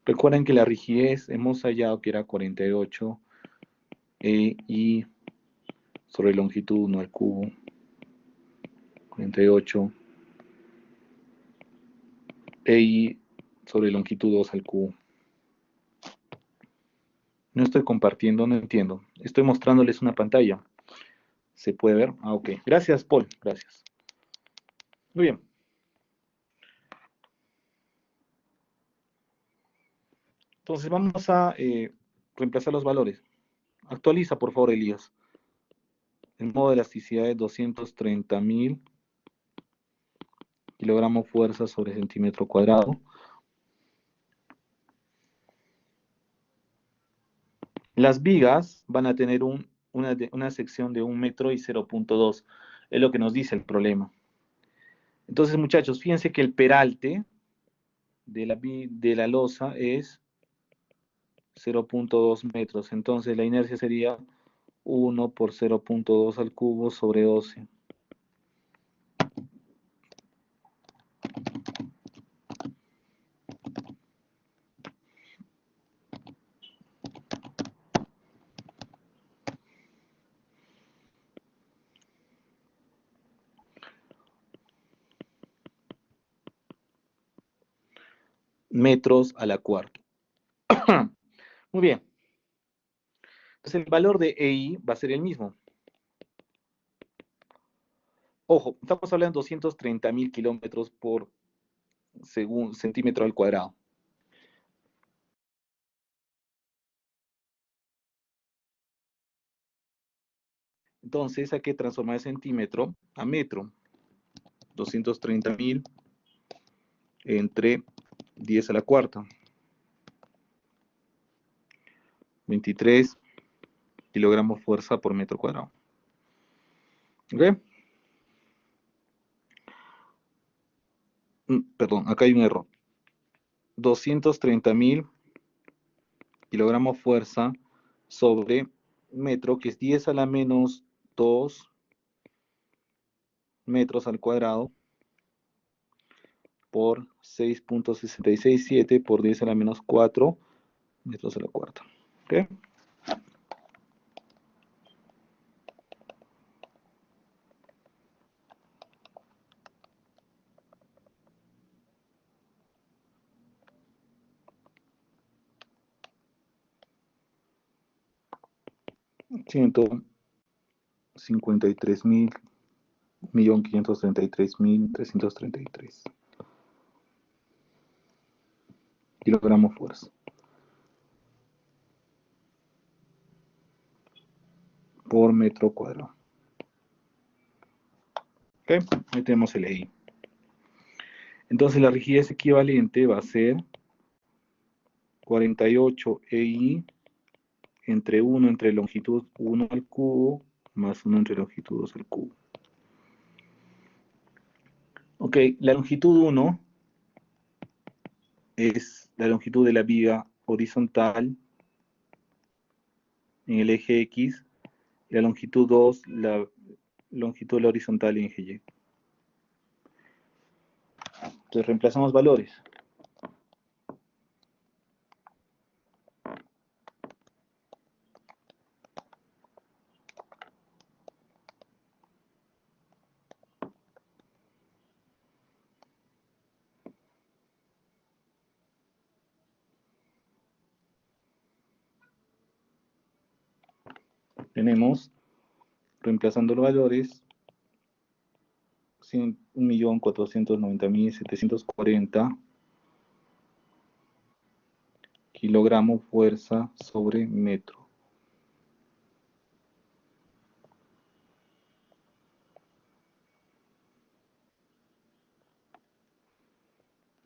Recuerden que la rigidez hemos hallado que era 48 y sobre longitud 1 al cubo, 48 y sobre longitud 2 al cubo. No estoy compartiendo, no entiendo. Estoy mostrándoles una pantalla. ¿Se puede ver? Ah, ok. Gracias, Paul. Gracias. Muy bien. Entonces vamos a reemplazar los valores. Actualiza, por favor, Elías. El modo de elasticidad es 230.000 kilogramos fuerza sobre centímetro cuadrado. Las vigas van a tener una sección de 1 metro y 0,2. Es lo que nos dice el problema. Entonces, muchachos, fíjense que el peralte de la losa es 0,2 metros. Entonces, la inercia sería 1 por 0,2 al cubo sobre 12. Metros a la cuarta. Muy bien. Entonces, el valor de EI va a ser el mismo. Ojo, estamos hablando de 230.000 kilómetros por centímetro al cuadrado. Entonces hay que transformar el centímetro a metro. 230.000 entre 10 a la cuarta. 23 kilogramos fuerza por metro cuadrado. ¿Ok? Perdón, acá hay un error. 230.000 kilogramos fuerza sobre metro, que es 10 a la menos 2 metros al cuadrado por 6,667 por 10 a la menos 4 metros a la cuarta. ¿Ok? Ciento 53.533.333 kilogramos fuerza por metro cuadrado. ¿Ok? Ahí tenemos el EI. Entonces la rigidez equivalente va a ser 48 EI entre 1 entre longitud 1 al cubo más 1 entre longitud 2 al cubo. Ok, la longitud 1 es la longitud de la viga horizontal en el eje X y la longitud 2, la longitud de la horizontal en eje Y. Entonces reemplazamos valores. Tenemos, reemplazando los valores, 1.490.740 kilogramos fuerza sobre metro.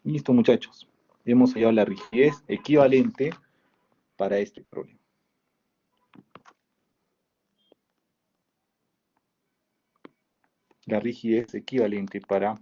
Listo, muchachos. Hemos hallado la rigidez equivalente para este problema. La rigidez equivalente para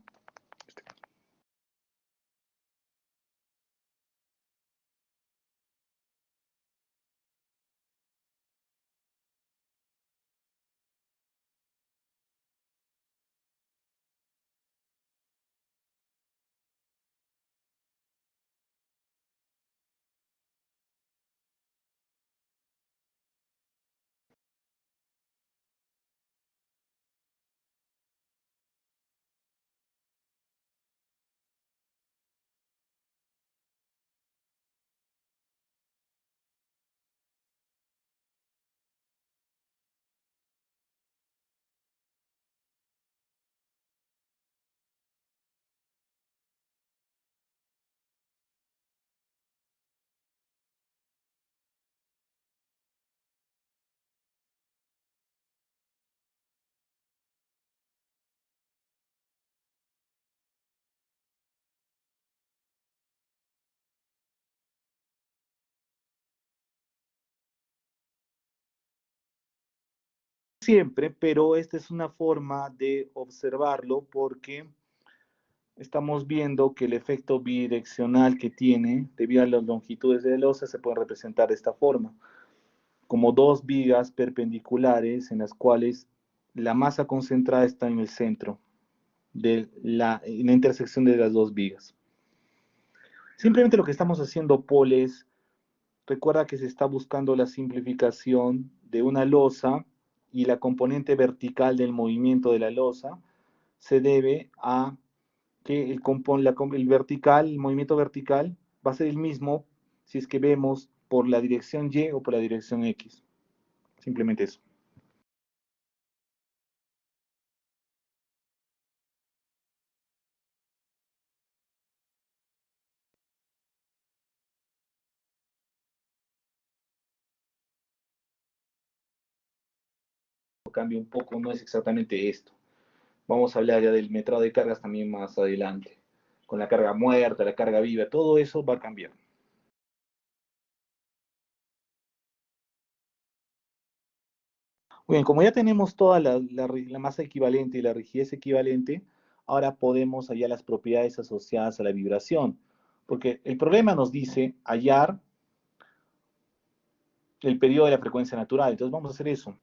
siempre, pero esta es una forma de observarlo porque estamos viendo que el efecto bidireccional que tiene debido a las longitudes de la losa se puede representar de esta forma, como dos vigas perpendiculares en las cuales la masa concentrada está en el centro, en la intersección de las dos vigas. Simplemente lo que estamos haciendo, Paul, es, recuerda que se está buscando la simplificación de una losa y la componente vertical del movimiento de la losa se debe a que el movimiento vertical va a ser el mismo si es que vemos por la dirección Y o por la dirección X. Simplemente eso. Cambia un poco, no es exactamente esto. Vamos a hablar ya del metrado de cargas también más adelante. Con la carga muerta, la carga viva, todo eso va a cambiar. Muy bien, como ya tenemos toda la masa equivalente y la rigidez equivalente, ahora podemos hallar las propiedades asociadas a la vibración. Porque el problema nos dice hallar el periodo de la frecuencia natural. Entonces vamos a hacer eso.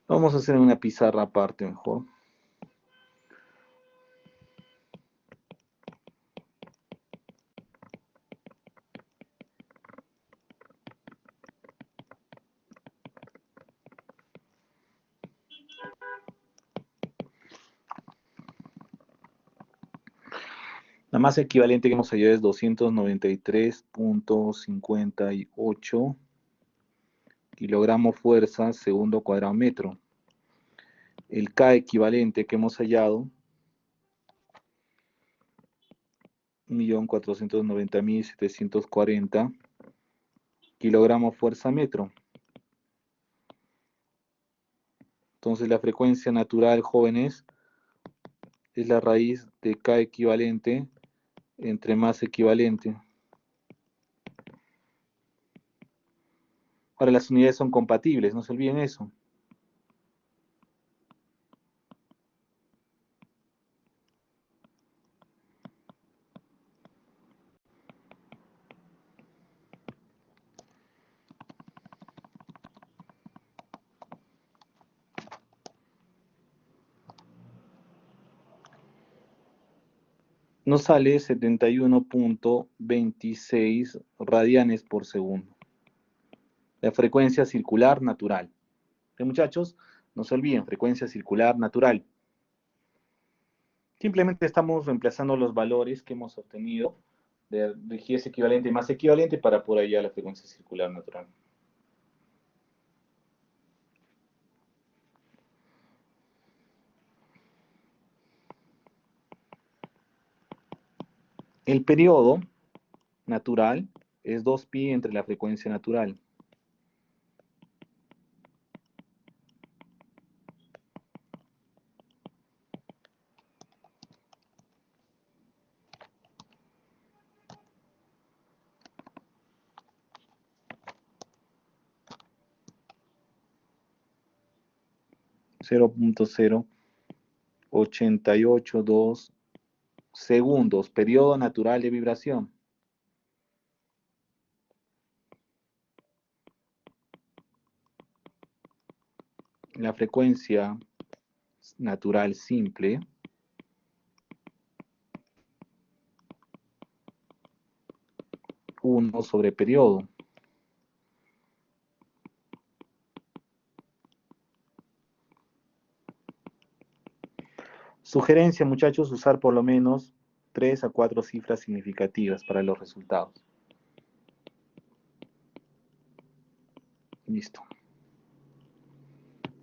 Vamos a hacer una pizarra aparte mejor. La masa equivalente que hemos hallado es 293.58 kilogramos fuerza segundo cuadrado metro. El K equivalente que hemos hallado, 1.490.740 kilogramos fuerza metro. Entonces la frecuencia natural, jóvenes, es la raíz de K equivalente entre masa equivalente. Ahora las unidades son compatibles, no se olviden eso. Nos sale 71.26 radianes por segundo. La frecuencia circular natural. Muchachos, no se olviden, frecuencia circular natural. Simplemente estamos reemplazando los valores que hemos obtenido de rigidez equivalente y masa equivalente para poder hallar la frecuencia circular natural. El periodo natural es 2pi entre la frecuencia natural. Cero punto cero 0.0882 segundos, periodo natural de vibración. La frecuencia natural simple uno sobre periodo. Sugerencia, muchachos, usar por lo menos 3 a 4 cifras significativas para los resultados. Listo.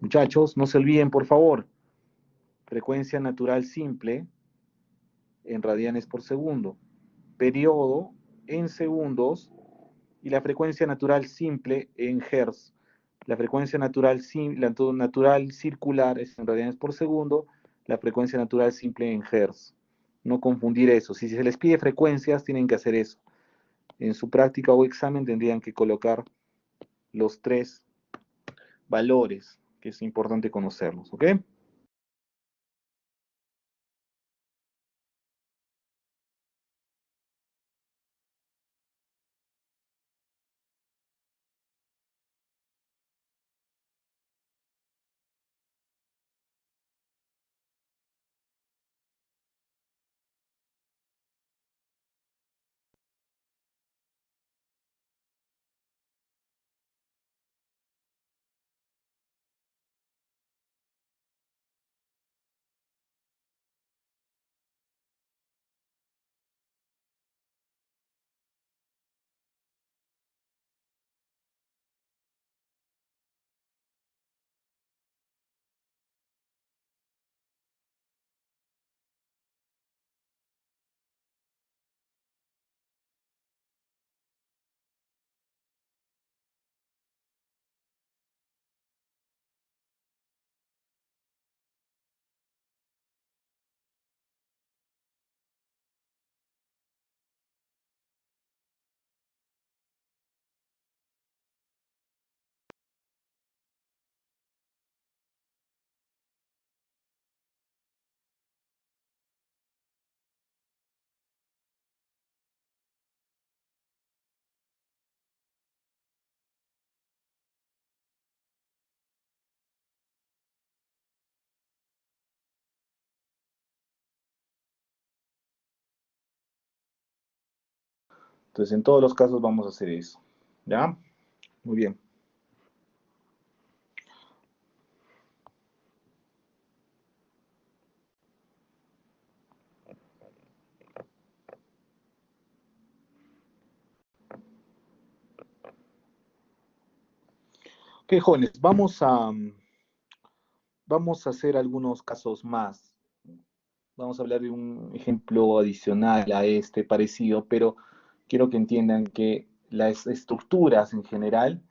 Muchachos, no se olviden, por favor, frecuencia natural simple en radianes por segundo. periodo en segundos y la frecuencia natural simple en hertz. La frecuencia natural, natural circular es en radianes por segundo, la frecuencia natural simple en hertz. No confundir eso. Si se les pide frecuencias, tienen que hacer eso. En su práctica o examen tendrían que colocar los tres valores, que es importante conocerlos, ¿ok? Entonces, en todos los casos vamos a hacer eso. ¿Ya? Muy bien. Ok, jóvenes, vamos a hacer algunos casos más. Vamos a hablar de un ejemplo adicional a este parecido, pero quiero que entiendan que las estructuras en general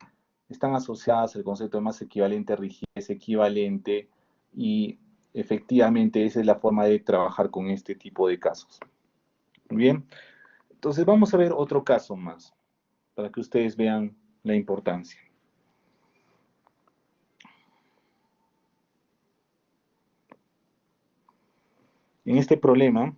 están asociadas al concepto de masa equivalente, rigidez equivalente, y efectivamente esa es la forma de trabajar con este tipo de casos. Muy bien, entonces vamos a ver otro caso más para que ustedes vean la importancia. En este problema,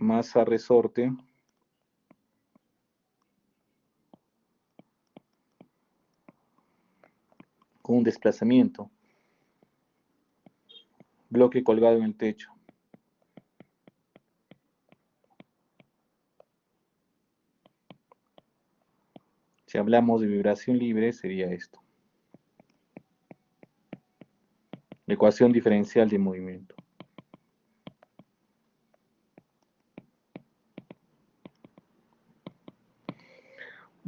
masa resorte con un desplazamiento, bloque colgado en el techo. Si hablamos de vibración libre, sería esto. La ecuación diferencial de movimiento.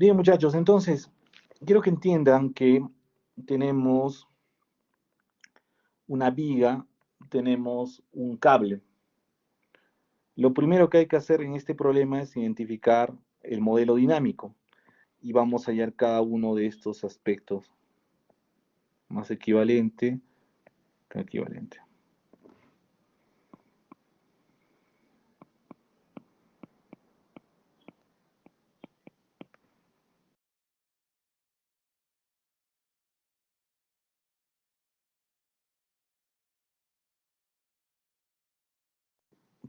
Bien, muchachos, entonces, quiero que entiendan que tenemos una viga, tenemos un cable. Lo primero que hay que hacer en este problema es identificar el modelo dinámico y vamos a hallar cada uno de estos aspectos. Más equivalente que equivalente.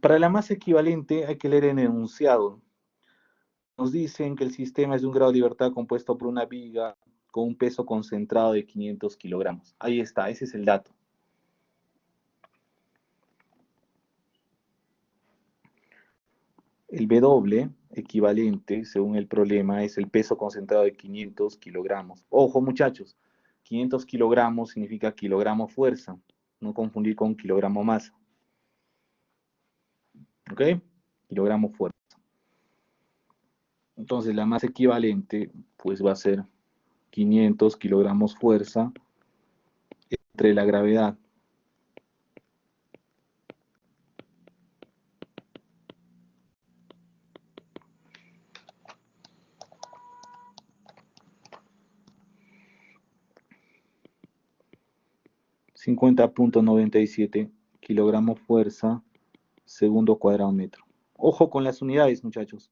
Para la masa equivalente hay que leer en el enunciado. Nos dicen que el sistema es de un grado de libertad compuesto por una viga con un peso concentrado de 500 kilogramos. Ahí está, ese es el dato. El W equivalente, según el problema, es el peso concentrado de 500 kilogramos. Ojo, muchachos, 500 kilogramos significa kilogramo fuerza, no confundir con kilogramo masa. ¿Ok? Kilogramo fuerza. Entonces, la masa equivalente, pues va a ser 500 kilogramos fuerza entre la gravedad. ...50.97 kilogramos fuerza segundo cuadrado metro. Ojo con las unidades, muchachos.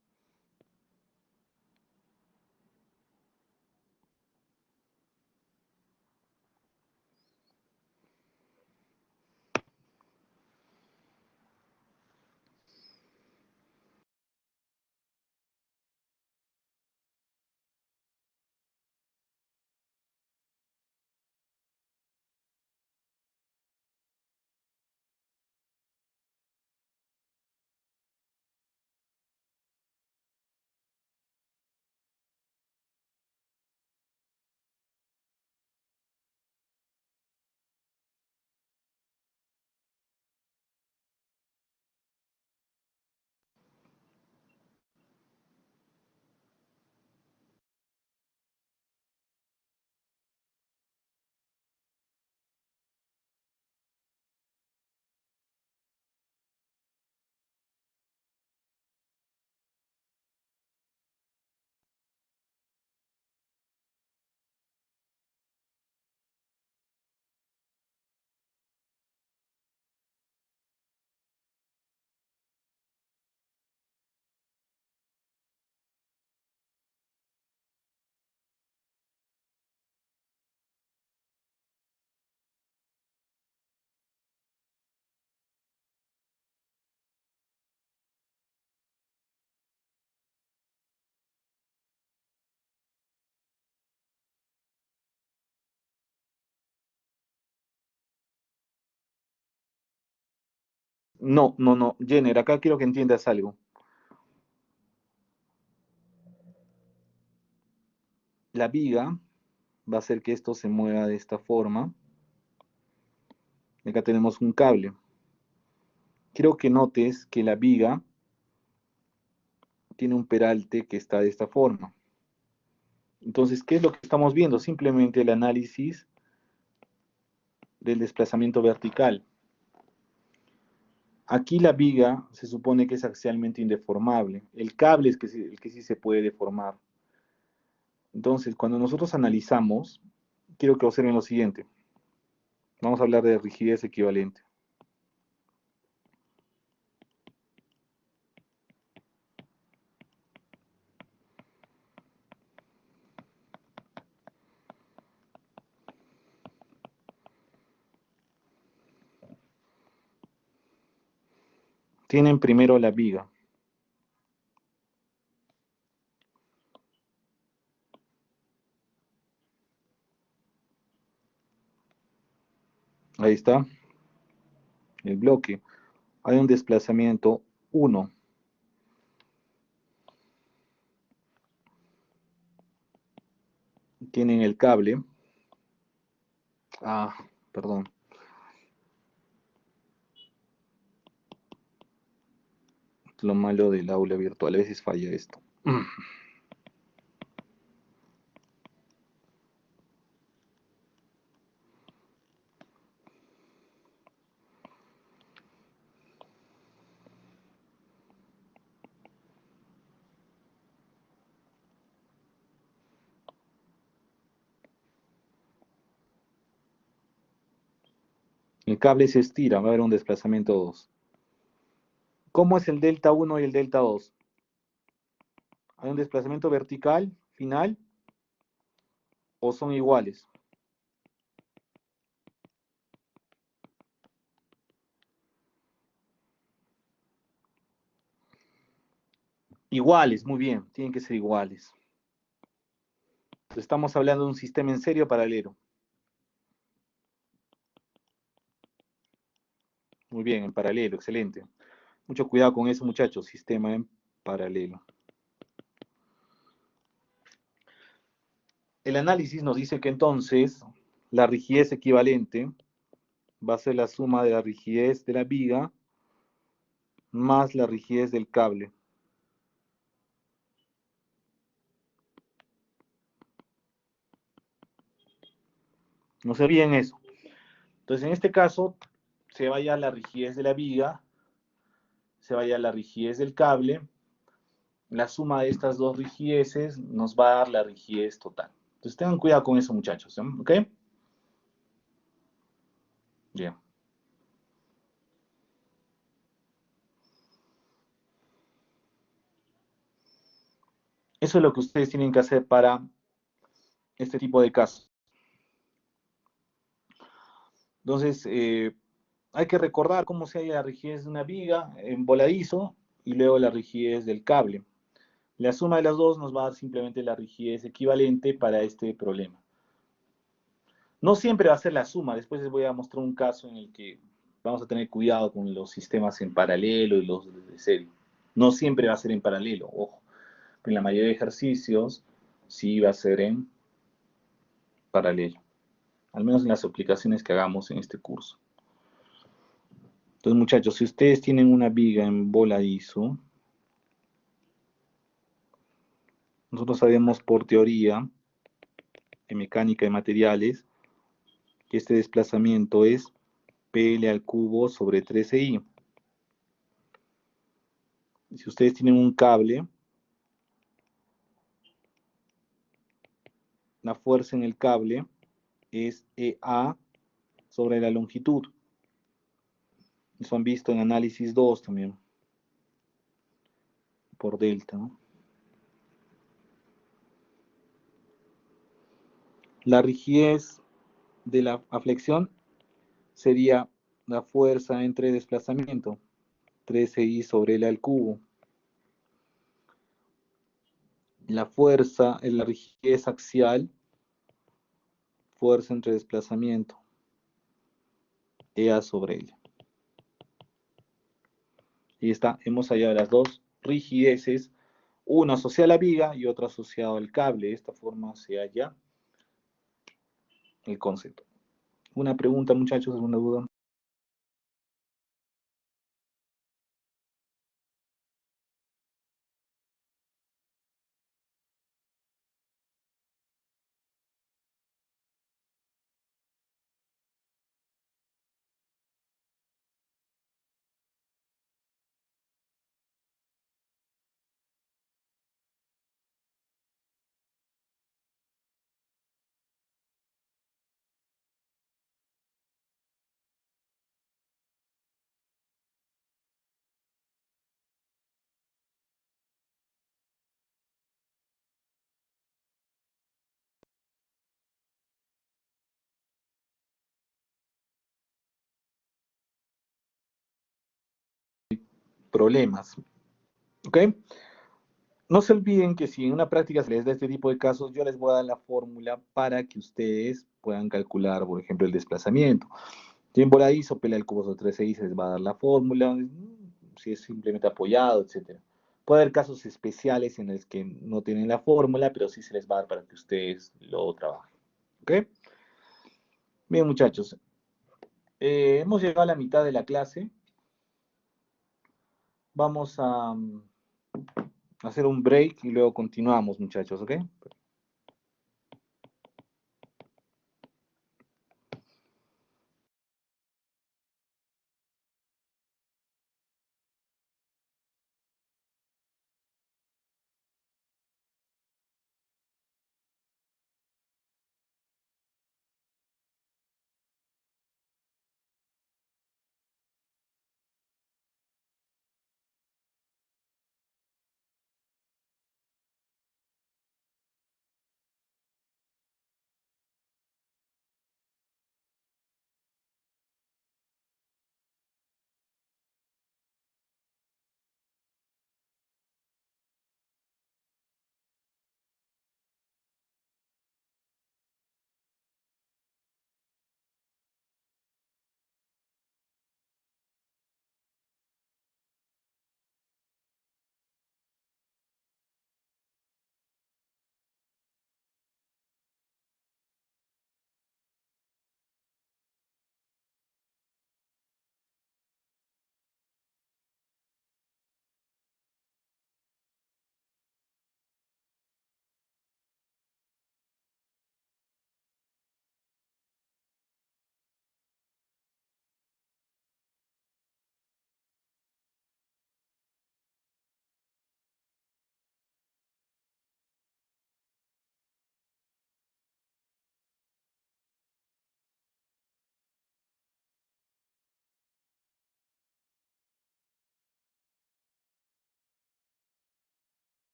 No, no, no, Jenner, acá quiero que entiendas algo. La viga va a hacer que esto se mueva de esta forma. Acá tenemos un cable. Quiero que notes que la viga tiene un peralte que está de esta forma. Entonces, ¿qué es lo que estamos viendo? Simplemente el análisis del desplazamiento vertical. Aquí la viga se supone que es axialmente indeformable. El cable es el que sí se puede deformar. Entonces, cuando nosotros analizamos, quiero que observen lo siguiente. Vamos a hablar de rigidez equivalente. Tienen primero la viga. Ahí está, el bloque. Hay un desplazamiento 1. Tienen el cable. Ah, perdón. Lo malo del aula virtual, a veces falla esto. El cable se estira, va a haber un desplazamiento 2. ¿Cómo es el delta 1 y el delta 2? ¿Hay un desplazamiento vertical final o son iguales? Iguales, muy bien, tienen que ser iguales. Entonces, estamos hablando de un sistema en serio paralelo. Muy bien, en paralelo, excelente. Mucho cuidado con eso, muchachos, sistema en paralelo. El análisis nos dice que entonces la rigidez equivalente va a ser la suma de la rigidez de la viga más la rigidez del cable. No se olviden eso. Entonces, en este caso, se vaya la rigidez de la viga, se vaya la rigidez del cable. La suma de estas dos rigideces nos va a dar la rigidez total. Entonces, tengan cuidado con eso, muchachos. ¿Ok? Bien. Eso es lo que ustedes tienen que hacer para este tipo de casos. Entonces, hay que recordar cómo se halla la rigidez de una viga en voladizo y luego la rigidez del cable. La suma de las dos nos va a dar simplemente la rigidez equivalente para este problema. No siempre va a ser la suma. Después les voy a mostrar un caso en el que vamos a tener cuidado con los sistemas en paralelo y los de serie. No siempre va a ser en paralelo, ojo. En la mayoría de ejercicios sí va a ser en paralelo. Al menos en las aplicaciones que hagamos en este curso. Entonces, muchachos, si ustedes tienen una viga en voladizo, nosotros sabemos por teoría en mecánica de materiales que este desplazamiento es PL al cubo sobre 13I. Si ustedes tienen un cable, la fuerza en el cable es EA sobre la longitud. Eso han visto en análisis 2 también, por delta, ¿no? La rigidez de la aflexión sería la fuerza entre desplazamiento, 13I sobre L al cubo. La fuerza, la rigidez axial, fuerza entre desplazamiento, EA sobre L. Y está, hemos hallado las dos rigideces, una asociada a la viga y otra asociada al cable. De esta forma se halla el concepto. ¿Una pregunta, muchachos? ¿Alguna duda? Problemas. ¿Ok? No se olviden que si en una práctica se les da este tipo de casos, yo les voy a dar la fórmula para que ustedes puedan calcular, por ejemplo, el desplazamiento. Si en voladizo, pelea el cubo sobre 13i, se les va a dar la fórmula, si es simplemente apoyado, etcétera. Puede haber casos especiales en los que no tienen la fórmula, pero sí se les va a dar para que ustedes lo trabajen. ¿Ok? Bien, muchachos. Hemos llegado a la mitad de la clase. Vamos a hacer un break y luego continuamos, muchachos, ¿ok?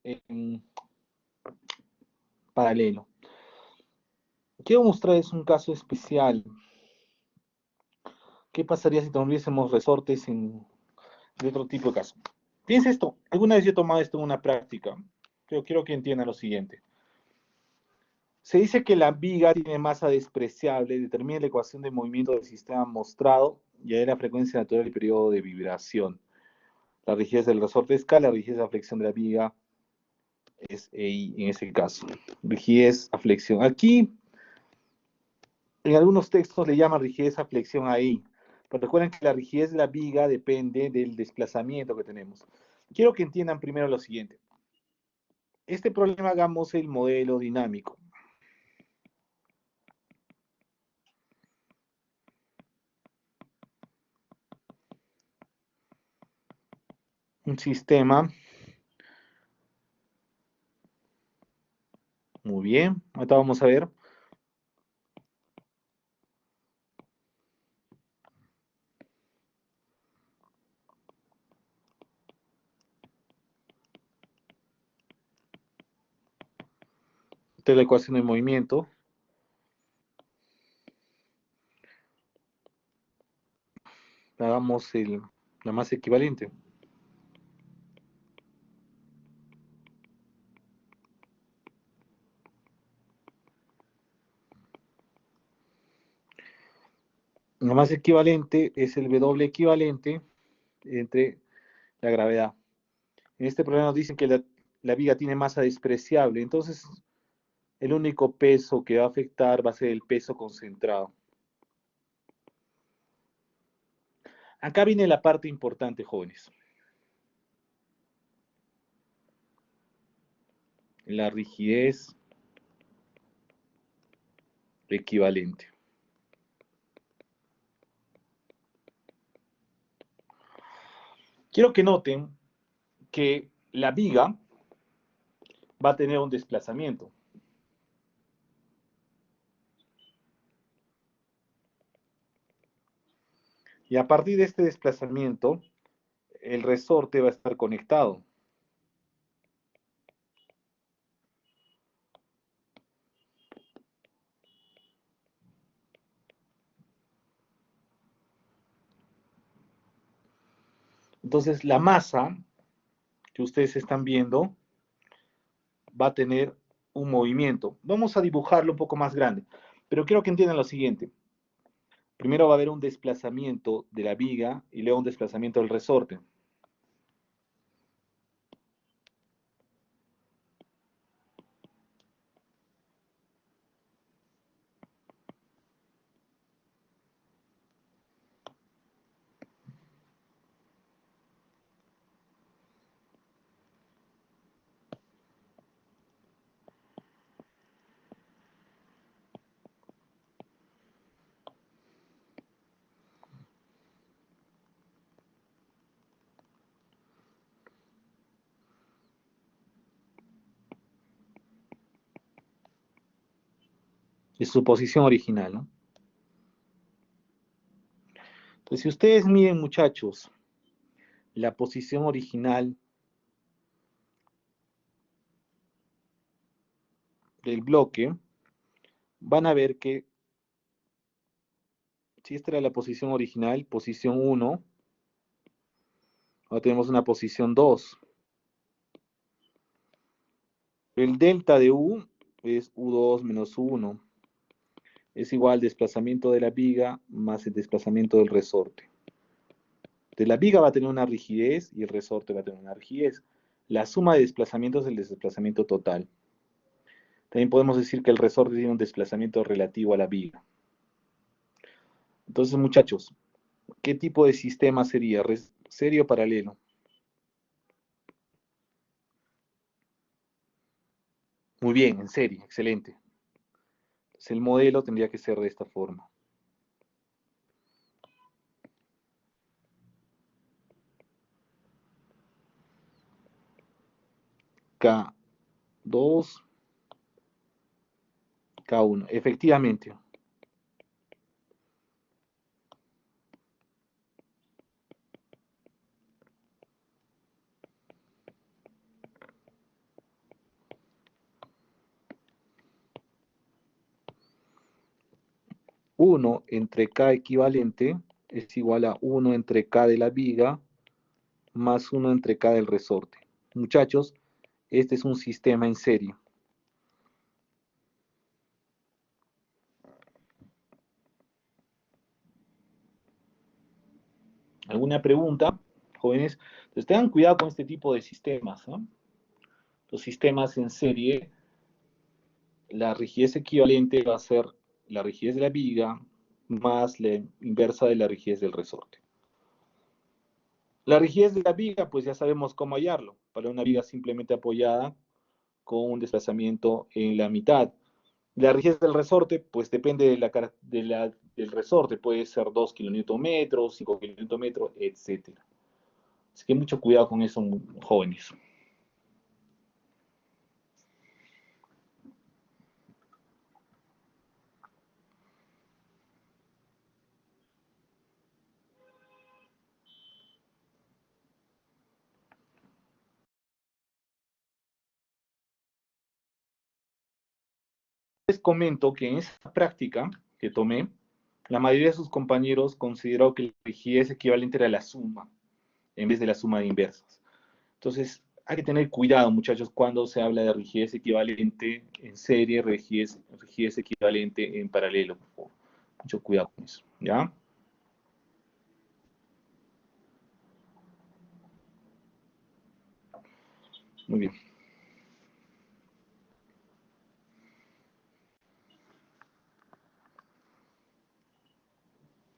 en paralelo. Quiero mostrarles un caso especial. ¿Qué pasaría si tuviésemos resortes de otro tipo de caso? Piensa esto, alguna vez yo he tomado esto en una práctica, pero quiero que entiendan lo siguiente. Se dice que la viga tiene masa despreciable, determina la ecuación de movimiento del sistema mostrado y ahí la frecuencia natural y periodo de vibración. La rigidez del resorte es K, la rigidez de la flexión de la viga es EI en ese caso. Rigidez a flexión. Aquí, en algunos textos le llaman rigidez a flexión a EI. Pero recuerden que la rigidez de la viga depende del desplazamiento que tenemos. Quiero que entiendan primero lo siguiente. Este problema hagamos el modelo dinámico. Un sistema. Muy bien. Ahorita vamos a ver. Esta es la ecuación de movimiento. Hagamos la masa equivalente. La masa equivalente es el W equivalente entre la gravedad. En este problema nos dicen que la viga tiene masa despreciable, entonces el único peso que va a afectar va a ser el peso concentrado. Acá viene la parte importante, jóvenes. La rigidez equivalente. Quiero que noten que la viga va a tener un desplazamiento. Y a partir de este desplazamiento, el resorte va a estar conectado. Entonces, la masa que ustedes están viendo va a tener un movimiento. Vamos a dibujarlo un poco más grande, pero quiero que entiendan lo siguiente. Primero va a haber un desplazamiento de la viga y luego un desplazamiento del resorte. Es su posición original, ¿no? Entonces, si ustedes miden, muchachos, la posición original del bloque, van a ver que si esta era la posición original, posición 1, ahora tenemos una posición 2. El delta de U es U2 menos U1. Es igual al desplazamiento de la viga más el desplazamiento del resorte. Entonces, la viga va a tener una rigidez y el resorte va a tener una rigidez. La suma de desplazamientos es el desplazamiento total. También podemos decir que el resorte tiene un desplazamiento relativo a la viga. Entonces, muchachos, ¿qué tipo de sistema sería? ¿Serie o paralelo? Muy bien, en serie, excelente. Entonces, el modelo tendría que ser de esta forma. K2, K1. Efectivamente. 1 entre K equivalente es igual a 1 entre K de la viga más 1 entre K del resorte. Muchachos, este es un sistema en serie. ¿Alguna pregunta, jóvenes? Entonces tengan cuidado con este tipo de sistemas, ¿no? Los sistemas en serie, la rigidez equivalente va a ser la rigidez de la viga más la inversa de la rigidez del resorte. La rigidez de la viga, pues ya sabemos cómo hallarlo. Para una viga simplemente apoyada con un desplazamiento en la mitad. La rigidez del resorte, pues depende del resorte. Puede ser 2 kilonewton-metros, 5 kilonewton-metros, etc. Así que mucho cuidado con eso, jóvenes. Les comento que en esa práctica que tomé, la mayoría de sus compañeros consideró que la rigidez equivalente era la suma, en vez de la suma de inversas. Entonces, hay que tener cuidado, muchachos, cuando se habla de rigidez equivalente en serie, rigidez equivalente en paralelo, por favor. Mucho cuidado con eso, ¿ya? Muy bien.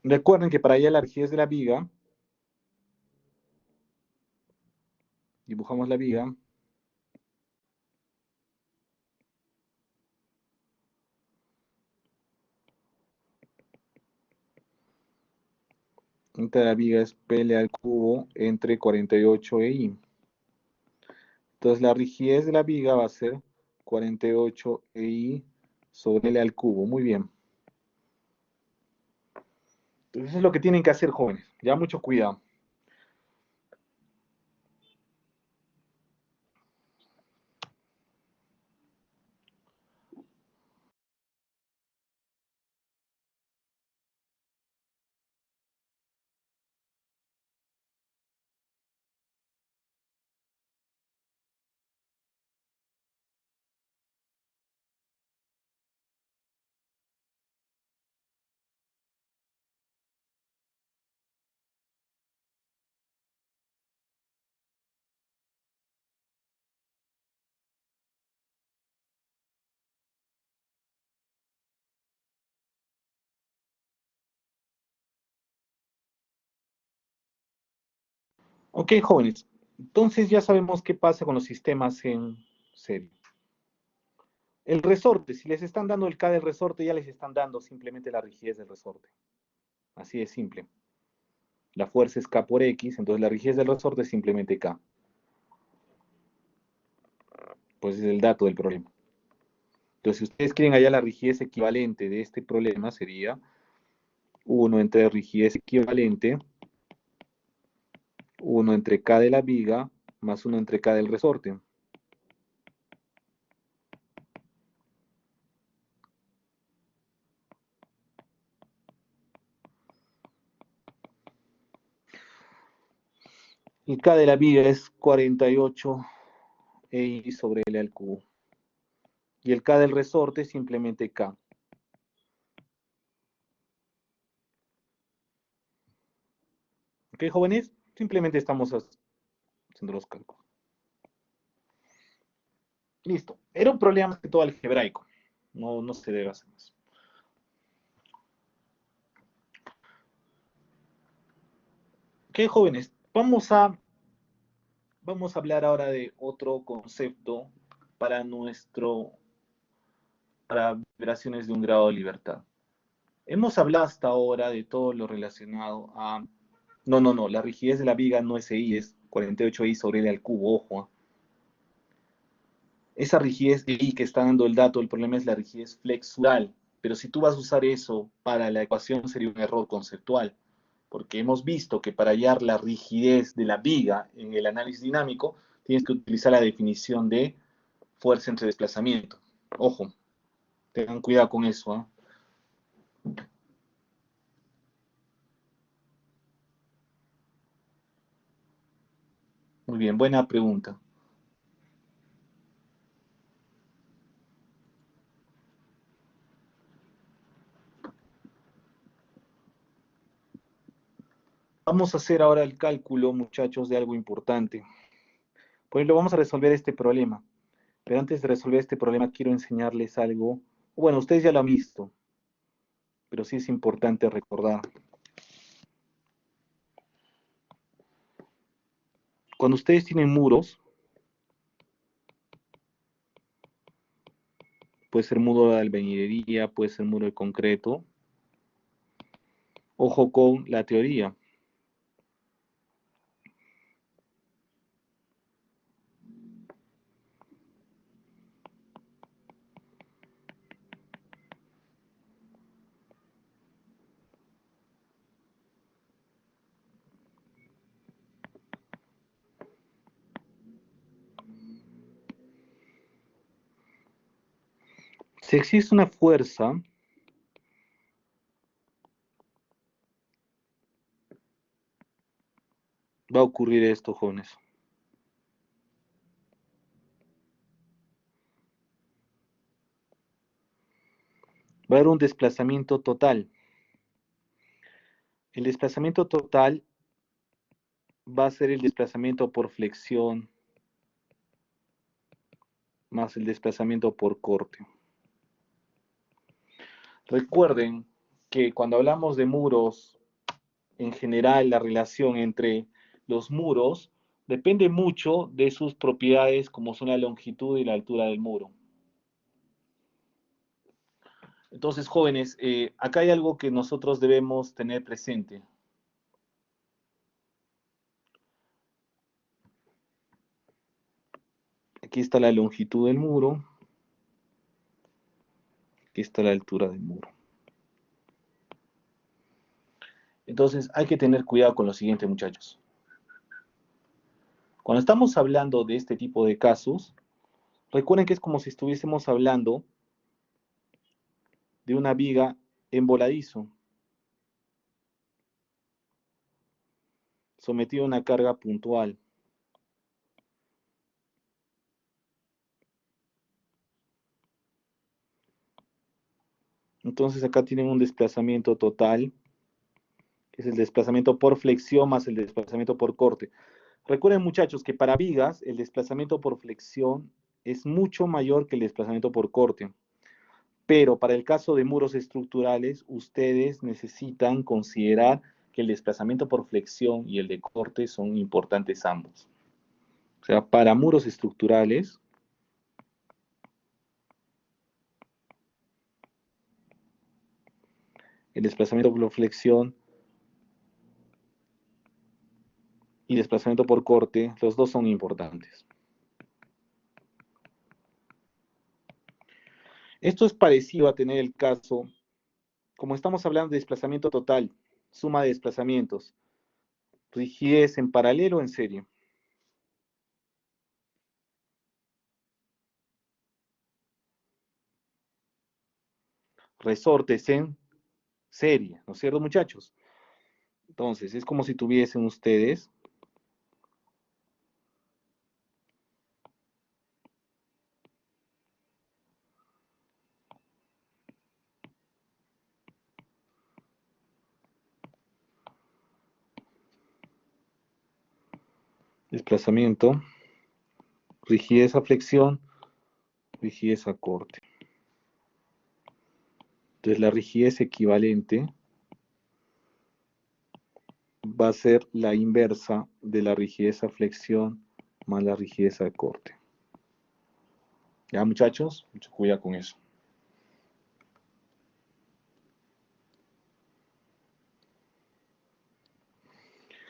Recuerden que para hallar la rigidez de la viga, dibujamos la viga. La viga es PL al cubo entre 48 e I. Entonces la rigidez de la viga va a ser 48 I sobre L al cubo. Muy bien. Entonces eso es lo que tienen que hacer, jóvenes. Ya mucho cuidado. Ok, jóvenes. Entonces ya sabemos qué pasa con los sistemas en serie. El resorte, si les están dando el K del resorte, ya les están dando simplemente la rigidez del resorte. Así de simple. La fuerza es K por X, entonces la rigidez del resorte es simplemente K. Pues es el dato del problema. Entonces, si ustedes quieren hallar la rigidez equivalente de este problema, sería 1 entre rigidez equivalente, 1 entre K de la viga, más 1 entre K del resorte. Y K de la viga es 48 EI sobre L al cubo. Y el K del resorte es simplemente K. ¿Ok, jóvenes? Simplemente estamos haciendo los cálculos. Listo. Era un problema más que todo algebraico. No se debe hacer más. Ok, jóvenes. Vamos a hablar ahora de otro concepto para para vibraciones de un grado de libertad. Hemos hablado hasta ahora de todo lo relacionado a... No, la rigidez de la viga no es EI, es 48I sobre L al cubo, ojo. Esa rigidez de I que está dando el dato, el problema es la rigidez flexural, pero si tú vas a usar eso para la ecuación sería un error conceptual, porque hemos visto que para hallar la rigidez de la viga en el análisis dinámico, tienes que utilizar la definición de fuerza entre desplazamiento. Ojo, tengan cuidado con eso. Muy bien, buena pregunta. Vamos a hacer ahora el cálculo, muchachos, de algo importante. Por ejemplo, vamos a resolver este problema. Pero antes de resolver este problema, quiero enseñarles algo. Bueno, ustedes ya lo han visto, pero sí es importante recordar. Cuando ustedes tienen muros, puede ser muro de albañilería, puede ser muro de concreto. Ojo con la teoría. Si existe una fuerza, va a ocurrir esto, jóvenes. Va a haber un desplazamiento total. El desplazamiento total va a ser el desplazamiento por flexión más el desplazamiento por corte. Recuerden que cuando hablamos de muros, en general la relación entre los muros depende mucho de sus propiedades como son la longitud y la altura del muro. Entonces, jóvenes, acá hay algo que nosotros debemos tener presente. Aquí está la longitud del muro, aquí está la altura del muro. Entonces, hay que tener cuidado con lo siguiente, muchachos. Cuando estamos hablando de este tipo de casos, recuerden que es como si estuviésemos hablando de una viga en voladizo, sometida a una carga puntual. Entonces acá tienen un desplazamiento total, que es el desplazamiento por flexión más el desplazamiento por corte. Recuerden, muchachos, que para vigas el desplazamiento por flexión es mucho mayor que el desplazamiento por corte. Pero para el caso de muros estructurales, ustedes necesitan considerar que el desplazamiento por flexión y el de corte son importantes ambos. O sea, para muros estructurales, el desplazamiento por flexión y desplazamiento por corte, los dos son importantes. Esto es parecido a tener el caso, como estamos hablando de desplazamiento total, suma de desplazamientos, rigidez en paralelo o en serie. Resortes en serie, ¿no es cierto, muchachos? Entonces, es como si tuviesen ustedes desplazamiento, rigidez a flexión, rigidez a corte. Entonces, la rigidez equivalente va a ser la inversa de la rigidez a flexión más la rigidez a corte. ¿Ya, muchachos? Mucho cuidado con eso.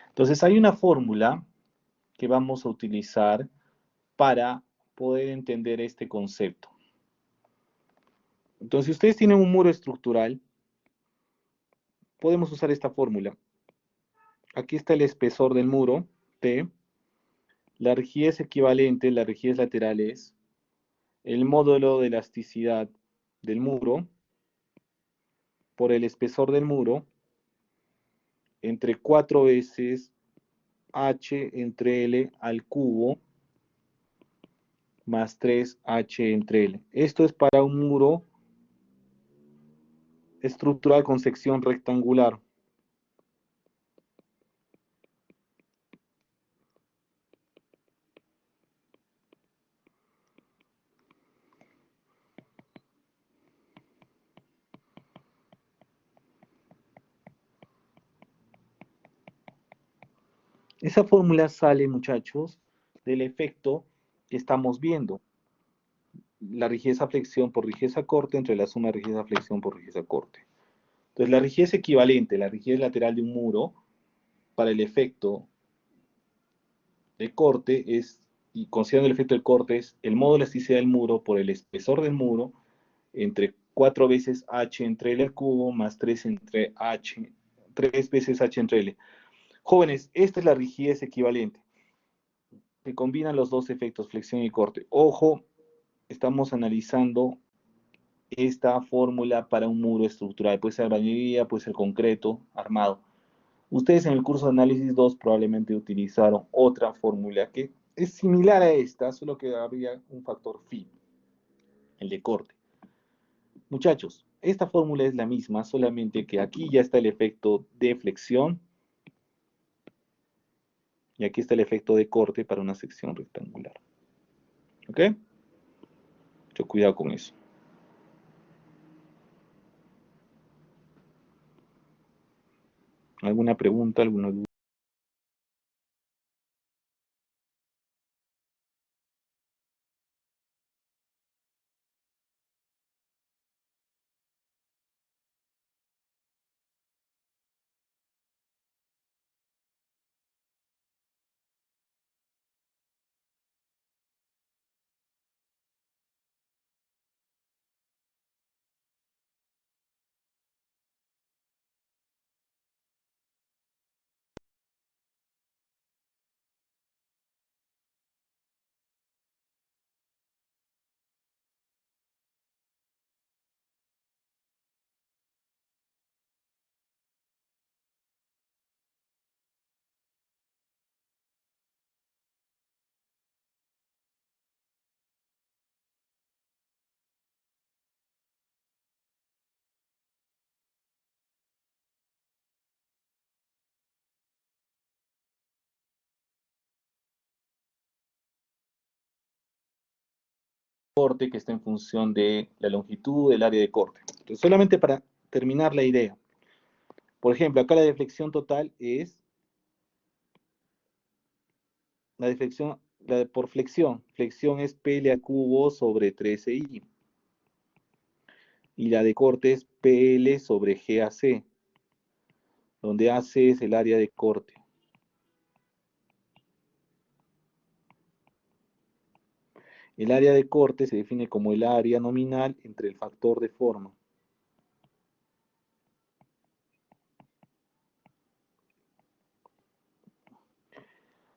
Entonces, hay una fórmula que vamos a utilizar para poder entender este concepto. Entonces, si ustedes tienen un muro estructural, podemos usar esta fórmula. Aquí está el espesor del muro, T. La rigidez equivalente, la rigidez lateral es el módulo de elasticidad del muro por el espesor del muro entre 4 veces H entre L al cubo más 3H entre L. Esto es para un muro estructural con sección rectangular. Esa fórmula sale, muchachos, del efecto que estamos viendo. La rigidez-flexión por rigidez-corte entre la suma de rigidez-flexión por rigidez-corte. Entonces, la rigidez equivalente, la rigidez lateral de un muro, para el efecto de corte es, y considerando el efecto del corte, es el modo de elasticidad del muro por el espesor del muro entre 4 veces h entre L al cubo más 3 entre h, 3 veces h entre L. Jóvenes, esta es la rigidez equivalente, que combinan los dos efectos, flexión y corte. Ojo, estamos analizando esta fórmula para un muro estructural. Puede ser albañilería, puede ser concreto, armado. Ustedes en el curso de análisis 2 probablemente utilizaron otra fórmula que es similar a esta, solo que habría un factor phi, el de corte. Muchachos, esta fórmula es la misma, solamente que aquí ya está el efecto de flexión y aquí está el efecto de corte para una sección rectangular. ¿Ok? Mucho cuidado con eso. ¿Alguna pregunta, alguna duda? Corte que está en función de la longitud del área de corte. Entonces, solamente para terminar la idea. Por ejemplo, acá la deflexión total es la deflexión, por flexión. Flexión es PL al cubo sobre 13i. Y la de corte es PL sobre GAC, donde AC es el área de corte. El área de corte se define como el área nominal entre el factor de forma.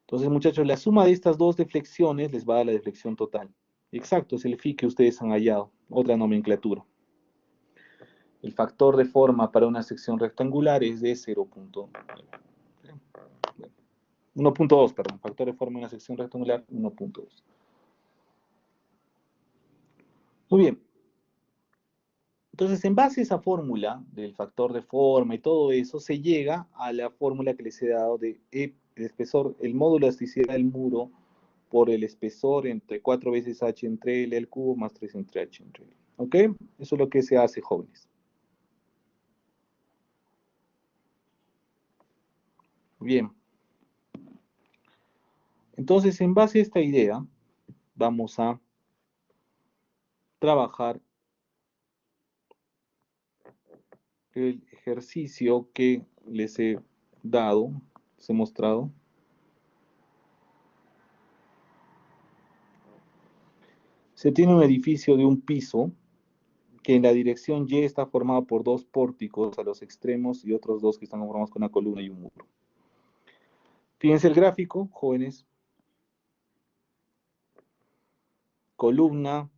Entonces, muchachos, la suma de estas dos deflexiones les va a dar la deflexión total. Exacto, es el phi que ustedes han hallado, otra nomenclatura. El factor de forma para una sección rectangular es de 1.2, perdón. Factor de forma en una sección rectangular, 1.2. Muy bien. Entonces, en base a esa fórmula del factor de forma y todo eso, se llega a la fórmula que les he dado de el espesor, el módulo de elasticidad del muro por el espesor entre 4 veces h entre L al cubo más 3 entre h entre L. ¿Ok? Eso es lo que se hace, jóvenes. Bien. Entonces, en base a esta idea, vamos a trabajar el ejercicio que les he dado, les he mostrado. Se tiene un edificio de un piso que en la dirección Y está formado por dos pórticos a los extremos y otros dos que están formados con una columna y un muro. Fíjense el gráfico, jóvenes. Columna,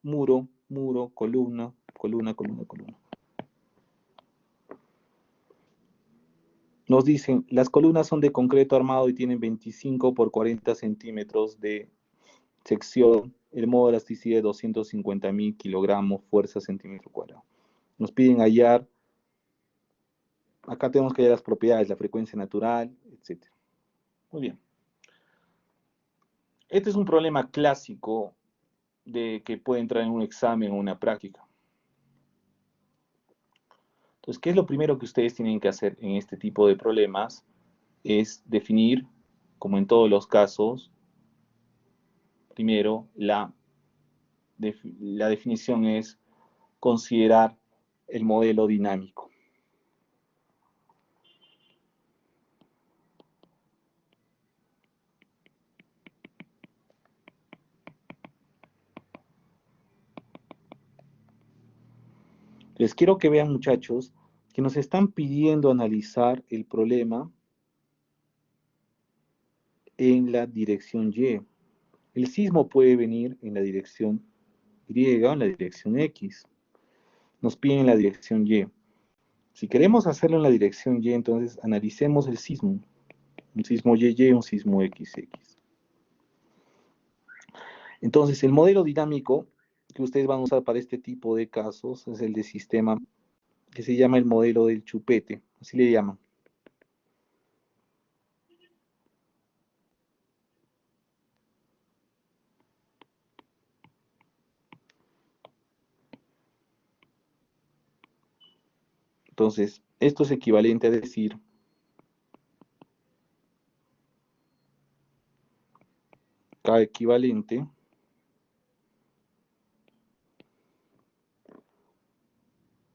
muro, muro, columna, columna, columna, columna. Nos dicen, las columnas son de concreto armado y tienen 25 por 40 centímetros de sección, el modo de elasticidad de 250.000 kilogramos, fuerza centímetro cuadrado. Nos piden hallar, acá tenemos que hallar las propiedades, la frecuencia natural, etc. Muy bien. Este es un problema clásico de que puede entrar en un examen o una práctica. Entonces, ¿qué es lo primero que ustedes tienen que hacer en este tipo de problemas? Es definir, como en todos los casos, primero la definición es considerar el modelo dinámico. Les quiero que vean, muchachos, que nos están pidiendo analizar el problema en la dirección Y. El sismo puede venir en la dirección Y o en la dirección X. Nos piden en la dirección Y. Si queremos hacerlo en la dirección Y, entonces analicemos el sismo. Un sismo YY, un sismo XX. Entonces, el modelo dinámico que ustedes van a usar para este tipo de casos es el de sistema que se llama el modelo del chupete, así le llaman. Entonces, esto es equivalente a decir K equivalente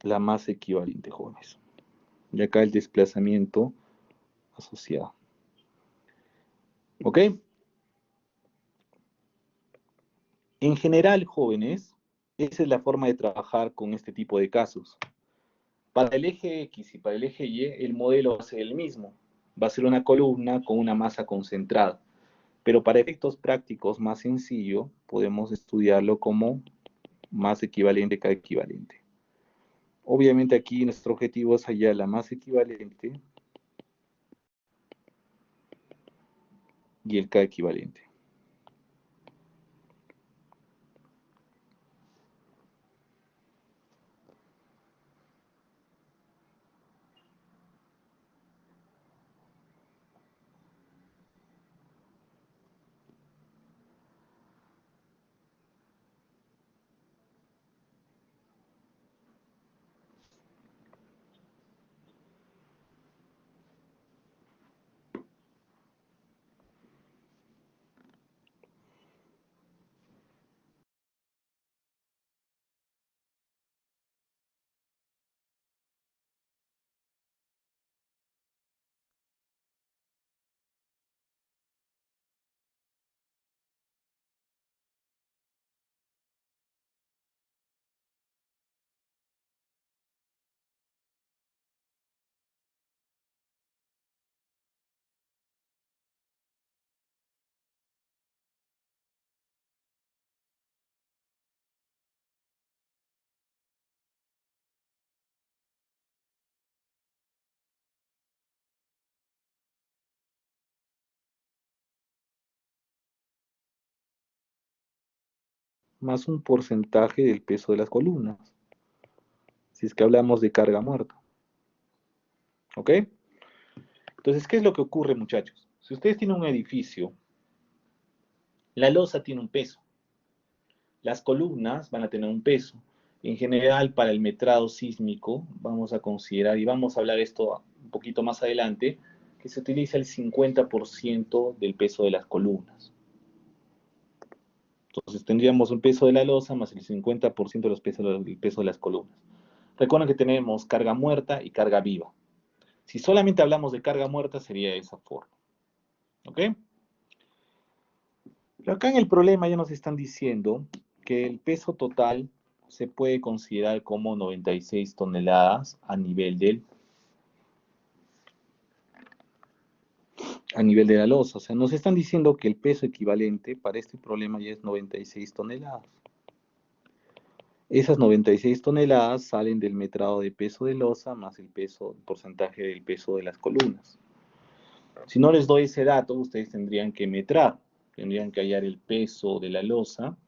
la masa equivalente, jóvenes. Y acá el desplazamiento asociado. ¿Ok? En general, jóvenes, esa es la forma de trabajar con este tipo de casos. Para el eje X y para el eje Y, el modelo va a ser el mismo. Va a ser una columna con una masa concentrada. Pero para efectos prácticos más sencillo, podemos estudiarlo como masa equivalente K equivalente. Obviamente aquí nuestro objetivo es hallar la masa equivalente y el K equivalente. Más un porcentaje del peso de las columnas, si es que hablamos de carga muerta. ¿Ok? Entonces, ¿qué es lo que ocurre, muchachos? Si ustedes tienen un edificio, la losa tiene un peso, las columnas van a tener un peso. En general, para el metrado sísmico, vamos a considerar, y vamos a hablar esto un poquito más adelante, que se utiliza el 50% del peso de las columnas. Entonces tendríamos un peso de la losa más el 50% del peso de las columnas. Recuerden que tenemos carga muerta y carga viva. Si solamente hablamos de carga muerta, sería de esa forma. ¿Ok? Pero acá en el problema ya nos están diciendo que el peso total se puede considerar como 96 toneladas a nivel de la losa. O sea, nos están diciendo que el peso equivalente para este problema ya es 96 toneladas. Esas 96 toneladas salen del metrado de peso de losa más el peso, el porcentaje del peso de las columnas. Si no les doy ese dato, ustedes tendrían que metrar, tendrían que hallar el peso de la losa,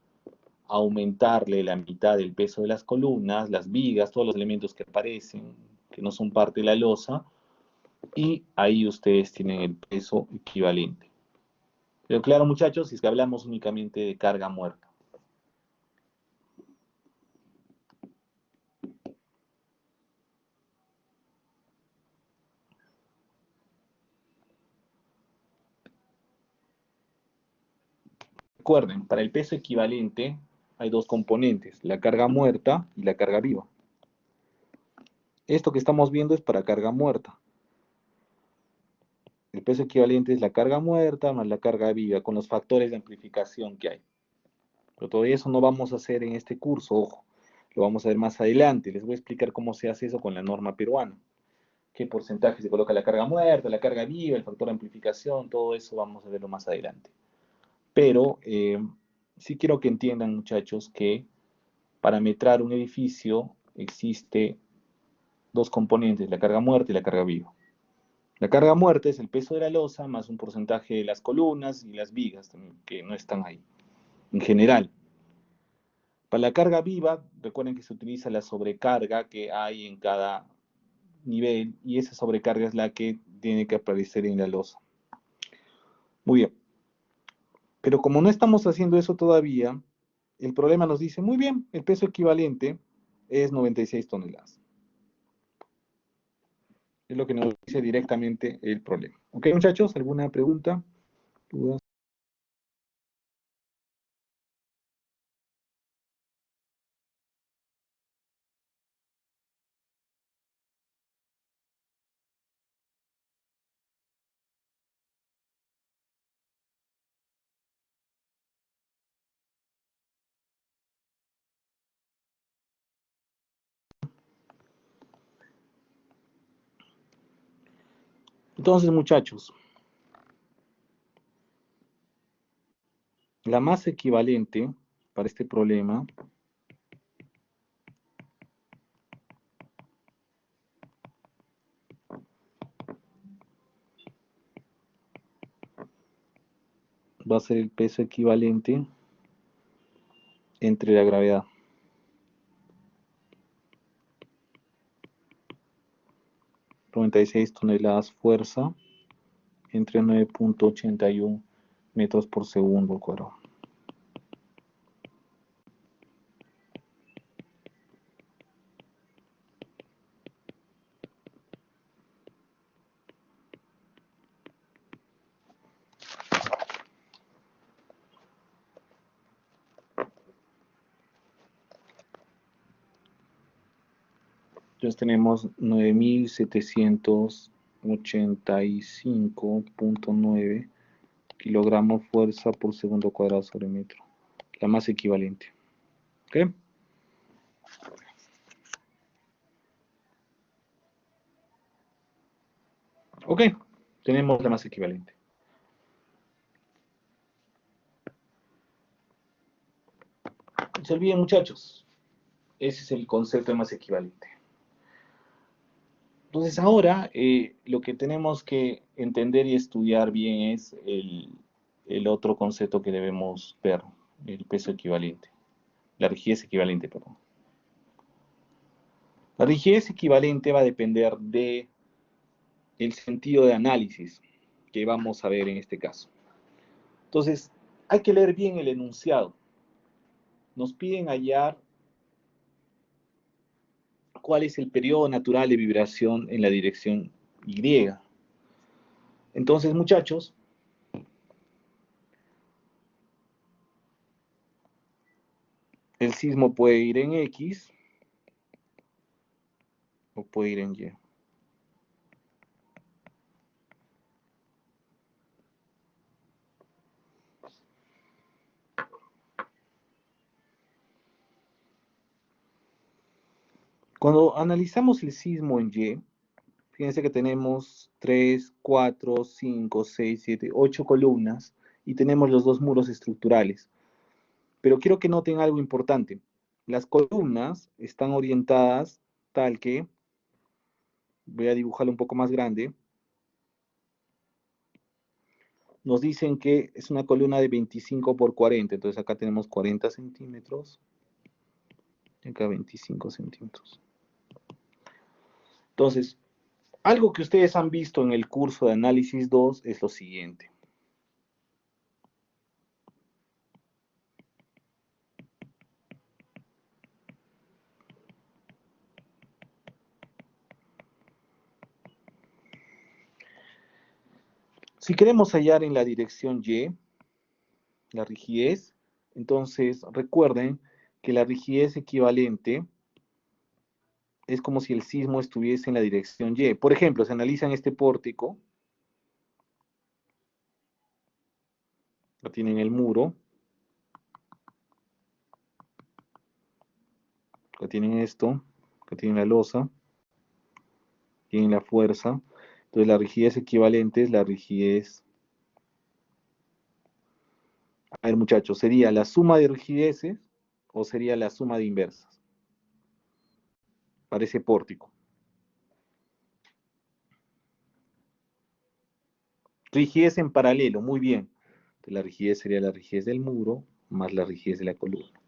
aumentarle la mitad del peso de las columnas, las vigas, todos los elementos que aparecen, que no son parte de la losa, y ahí ustedes tienen el peso equivalente. Pero claro, muchachos, si es que hablamos únicamente de carga muerta. Recuerden, para el peso equivalente hay dos componentes, la carga muerta y la carga viva. Esto que estamos viendo es para carga muerta. El peso equivalente es la carga muerta más la carga viva, con los factores de amplificación que hay. Pero todavía eso no vamos a hacer en este curso, ojo. Lo vamos a ver más adelante. Les voy a explicar cómo se hace eso con la norma peruana. Qué porcentaje se coloca la carga muerta, la carga viva, el factor de amplificación, todo eso vamos a verlo más adelante. Pero sí quiero que entiendan, muchachos, que para metrar un edificio existe dos componentes, la carga muerta y la carga viva. La carga muerta es el peso de la losa más un porcentaje de las columnas y las vigas que no están ahí, en general. Para la carga viva, recuerden que se utiliza la sobrecarga que hay en cada nivel y esa sobrecarga es la que tiene que aparecer en la losa. Muy bien. Pero como no estamos haciendo eso todavía, el problema nos dice, muy bien, el peso equivalente es 96 toneladas. Es lo que nos dice directamente el problema. ¿Ok, muchachos? ¿Alguna pregunta? ¿Dudas? Entonces, muchachos, la masa equivalente para este problema va a ser el peso equivalente entre la gravedad. $96 fuerza entre 9.81 metros por segundo al cuadrado. Entonces tenemos 9.785.9 kilogramos fuerza por segundo cuadrado sobre metro. La masa equivalente. ¿Ok? Ok, tenemos la masa equivalente. No se olviden, muchachos. Ese es el concepto de masa equivalente. Entonces ahora lo que tenemos que entender y estudiar bien es el otro concepto que debemos ver, el peso equivalente, la rigidez equivalente, perdón. La rigidez equivalente va a depender de el sentido de análisis que vamos a ver en este caso. Entonces, hay que leer bien el enunciado. Nos piden hallar cuál es el periodo natural de vibración en la dirección Y. Entonces, muchachos, el sismo puede ir en X o puede ir en Y. Cuando analizamos el sismo en Y, fíjense que tenemos 3, 4, 5, 6, 7, 8 columnas y tenemos los dos muros estructurales. Pero quiero que noten algo importante. las columnas están orientadas tal que, voy a dibujarlo un poco más grande, nos dicen que es una columna de 25 por 40, entonces acá tenemos 40 centímetros, y acá 25 centímetros. Entonces, algo que ustedes han visto en el curso de análisis 2 es lo siguiente. Si queremos hallar en la dirección Y la rigidez, entonces recuerden que la rigidez equivalente es como si el sismo estuviese en la dirección Y. Por ejemplo, se analizan este pórtico, lo tienen el muro, lo tienen esto, lo tienen la losa, tienen la fuerza. Entonces la rigidez equivalente es la rigidez. A ver, muchachos, ¿sería la suma de rigideces o sería la suma de inversas para ese pórtico? Rigidez en paralelo, muy bien. Entonces, la rigidez sería la rigidez del muro más la rigidez de la columna.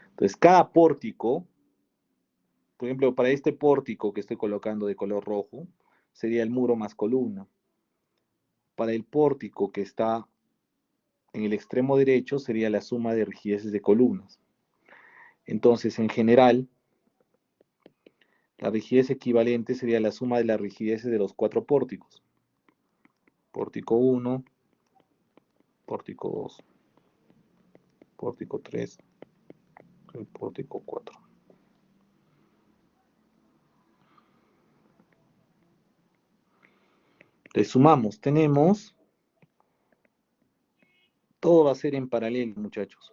Entonces, cada pórtico, por ejemplo, para este pórtico que estoy colocando de color rojo, sería el muro más columna. Para el pórtico que está en el extremo derecho, sería la suma de rigideces de columnas. Entonces, en general, la rigidez equivalente sería la suma de las rigideces de los cuatro pórticos. Pórtico 1, pórtico 2, pórtico 3, el pórtico 4. Le sumamos, tenemos, todo va a ser en paralelo, muchachos.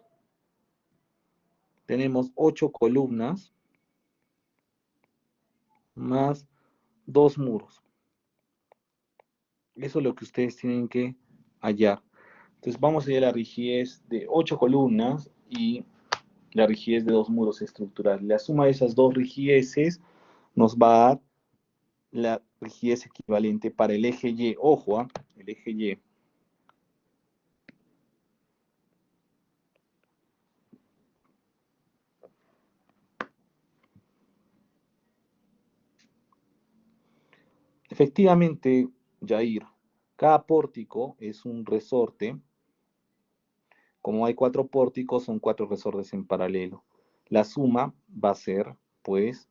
Tenemos 8 columnas más 2 muros. Eso es lo que ustedes tienen que hallar. Entonces vamos a hallar la rigidez de 8 columnas y la rigidez de 2 muros estructurales. La suma de esas dos rigideces nos va a dar la rigidez equivalente para el eje Y. Ojo, el eje Y. Efectivamente, Jair, cada pórtico es un resorte. Como hay 4 pórticos, son 4 resortes en paralelo. La suma va a ser, pues,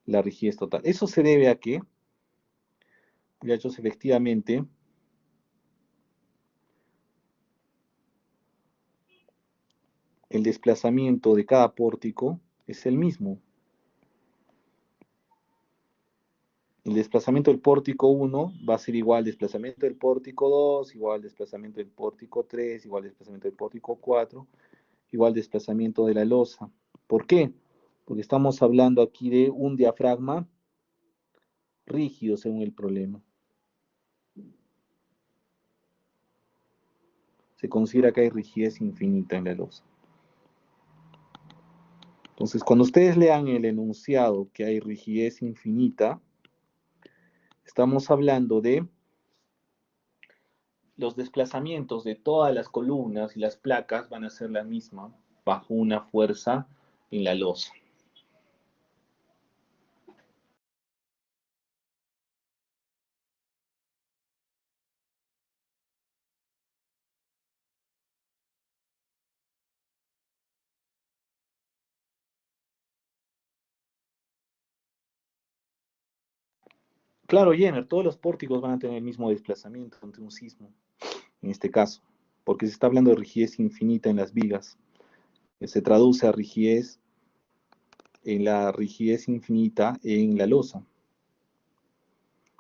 la rigidez total. Eso se debe a que, muchachos, efectivamente, el desplazamiento de cada pórtico es el mismo. El desplazamiento del pórtico 1 va a ser igual al desplazamiento del pórtico 2, igual al desplazamiento del pórtico 3, igual al desplazamiento del pórtico 4, igual al desplazamiento de la losa. ¿Por qué? Porque estamos hablando aquí de un diafragma rígido según el problema. Se considera que hay rigidez infinita en la losa. Entonces, cuando ustedes lean el enunciado que hay rigidez infinita, estamos hablando de los desplazamientos de todas las columnas y las placas van a ser la misma bajo una fuerza en la losa. Claro, Jenner, todos los pórticos van a tener el mismo desplazamiento ante un sismo, en este caso, porque se está hablando de rigidez infinita en las vigas, que se traduce a rigidez en la rigidez infinita en la losa.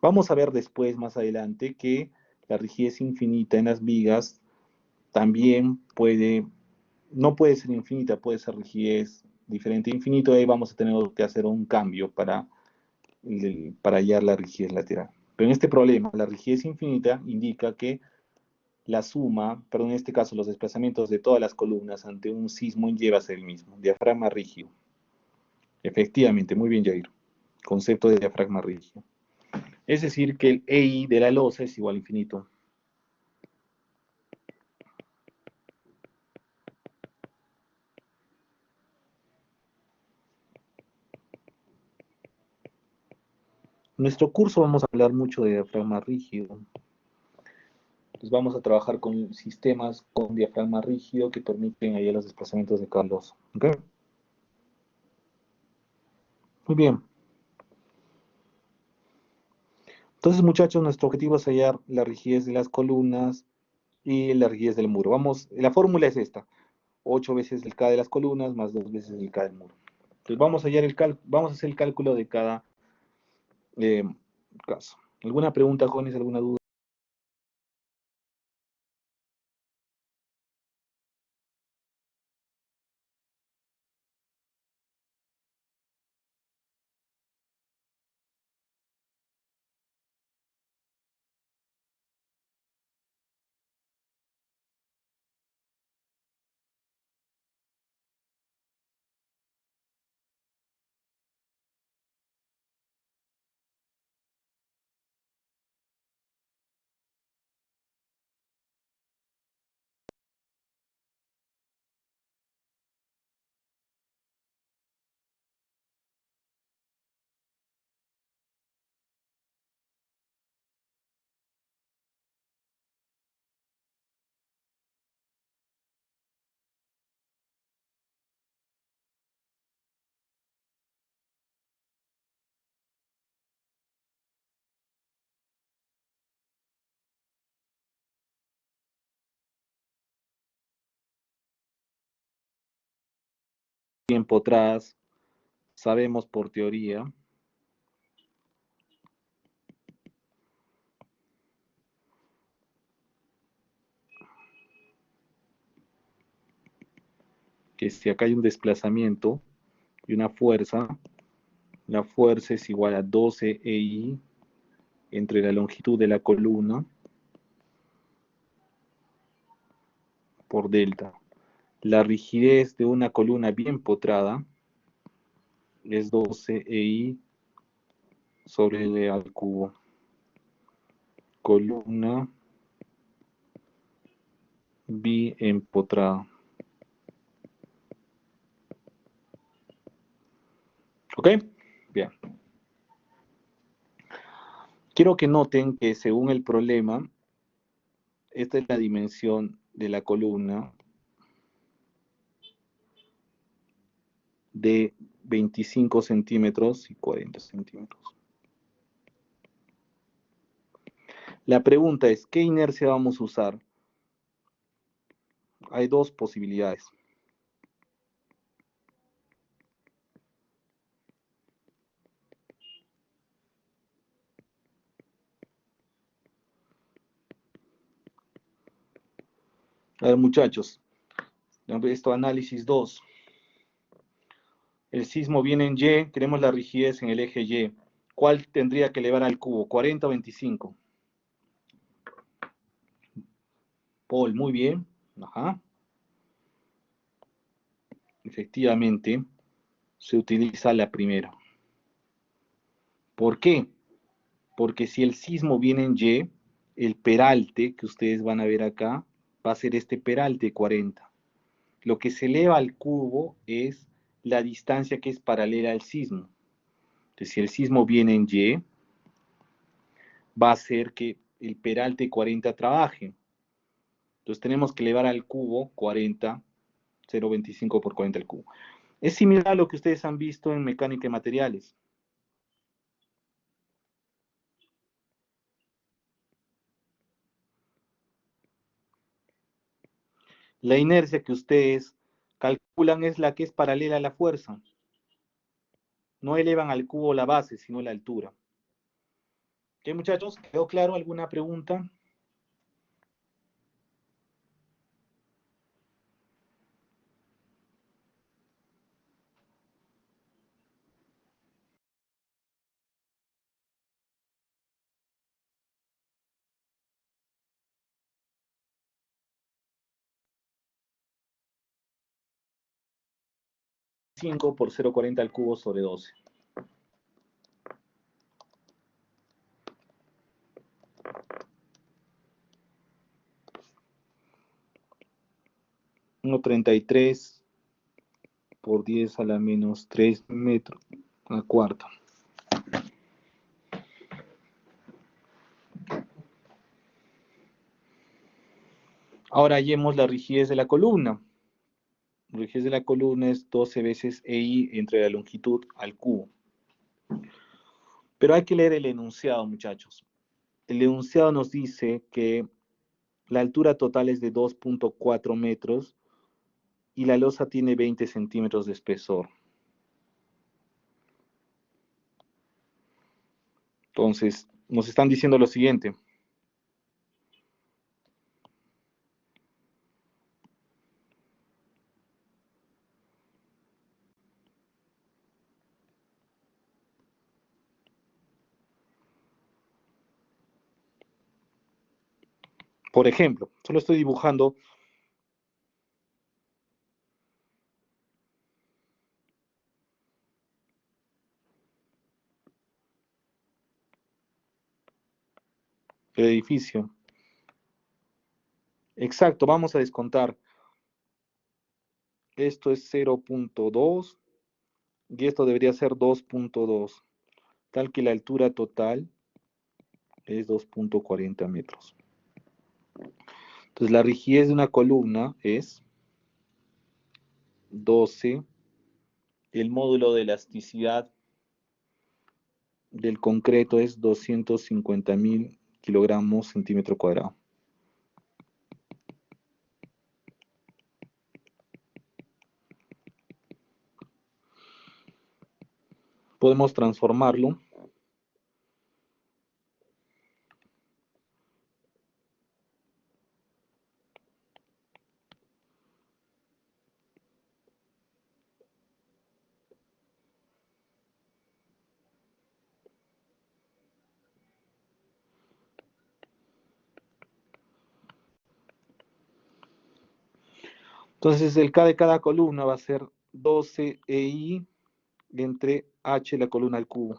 Vamos a ver después, más adelante, que la rigidez infinita en las vigas también puede, no puede ser infinita, puede ser rigidez diferente a infinito, y ahí vamos a tener que hacer un cambio para hallar la rigidez lateral. Pero en este problema, la rigidez infinita indica que la suma, perdón, en este caso los desplazamientos de todas las columnas ante un sismo en Y va a ser el mismo, diafragma rígido. Efectivamente, muy bien, Jair. Concepto de diafragma rígido. Es decir, que el EI de la losa es igual a infinito. En nuestro curso vamos a hablar mucho de diafragma rígido. Entonces vamos a trabajar con sistemas con diafragma rígido que permiten ahí los desplazamientos de cada losa. ¿Okay? Muy bien. Entonces, muchachos, nuestro objetivo es hallar la rigidez de las columnas y la rigidez del muro. Vamos, la fórmula es esta: 8 veces el K de las columnas más 2 veces el K del muro. Entonces, vamos a hacer el cálculo de cada eh, caso. ¿Alguna pregunta, jóvenes? ¿Alguna duda? Tiempo atrás, sabemos por teoría que si acá hay un desplazamiento y una fuerza, la fuerza es igual a 12 EI entre la longitud de la columna por delta. La rigidez de una columna bien potrada es 12 EI sobre L al cubo. Columna bi empotrada. ¿Ok? Bien. Quiero que noten que según el problema, esta es la dimensión de la columna de 25 centímetros y 40 centímetros. La pregunta es, ¿qué inercia vamos a usar? Hay dos posibilidades. A ver, muchachos, esto análisis 2. El sismo viene en Y, queremos la rigidez en el eje Y. ¿Cuál tendría que elevar al cubo? ¿40 o 25? Paul, muy bien. Ajá. Efectivamente, se utiliza la primera. ¿Por qué? Porque si el sismo viene en Y, el peralte que ustedes van a ver acá va a ser este peralte 40. Lo que se eleva al cubo es la distancia que es paralela al sismo. Entonces, si el sismo viene en Y, va a hacer que el peralte 40 trabaje. Entonces tenemos que elevar al cubo 40, 0,25 por 40 al cubo. Es similar a lo que ustedes han visto en mecánica de materiales. La inercia que ustedes calculan es la que es paralela a la fuerza. No elevan al cubo la base, sino la altura. ¿Qué, muchachos? ¿Quedó claro alguna pregunta? 5 por 0,40 al cubo sobre 12. Uno 33 por 10 a la menos 3 metros a cuarto. Ahora hallemos la rigidez de la columna. La rigidez de la columna es 12 veces EI entre la longitud al cubo. Pero hay que leer el enunciado, muchachos. El enunciado nos dice que la altura total es de 2,4 metros y la losa tiene 20 centímetros de espesor. Entonces, nos están diciendo lo siguiente. Por ejemplo, solo estoy dibujando el edificio. Exacto, vamos a descontar. Esto es 0,2 y esto debería ser 2,2, tal que la altura total es 2,40 metros. Entonces la rigidez de una columna es 12. El módulo de elasticidad del concreto es 250.000 kilogramos centímetro cuadrado. Podemos transformarlo. Entonces el K de cada columna va a ser 12 EI entre H la columna al cubo.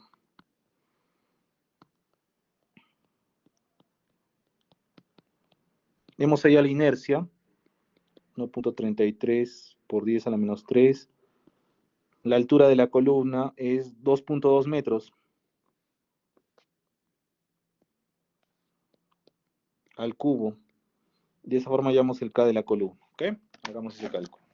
Hemos hallado la inercia, 1,33 por 10 a la menos 3. La altura de la columna es 2,2 metros al cubo. De esa forma hallamos el K de la columna. ¿Ok? Hagamos ese cálculo.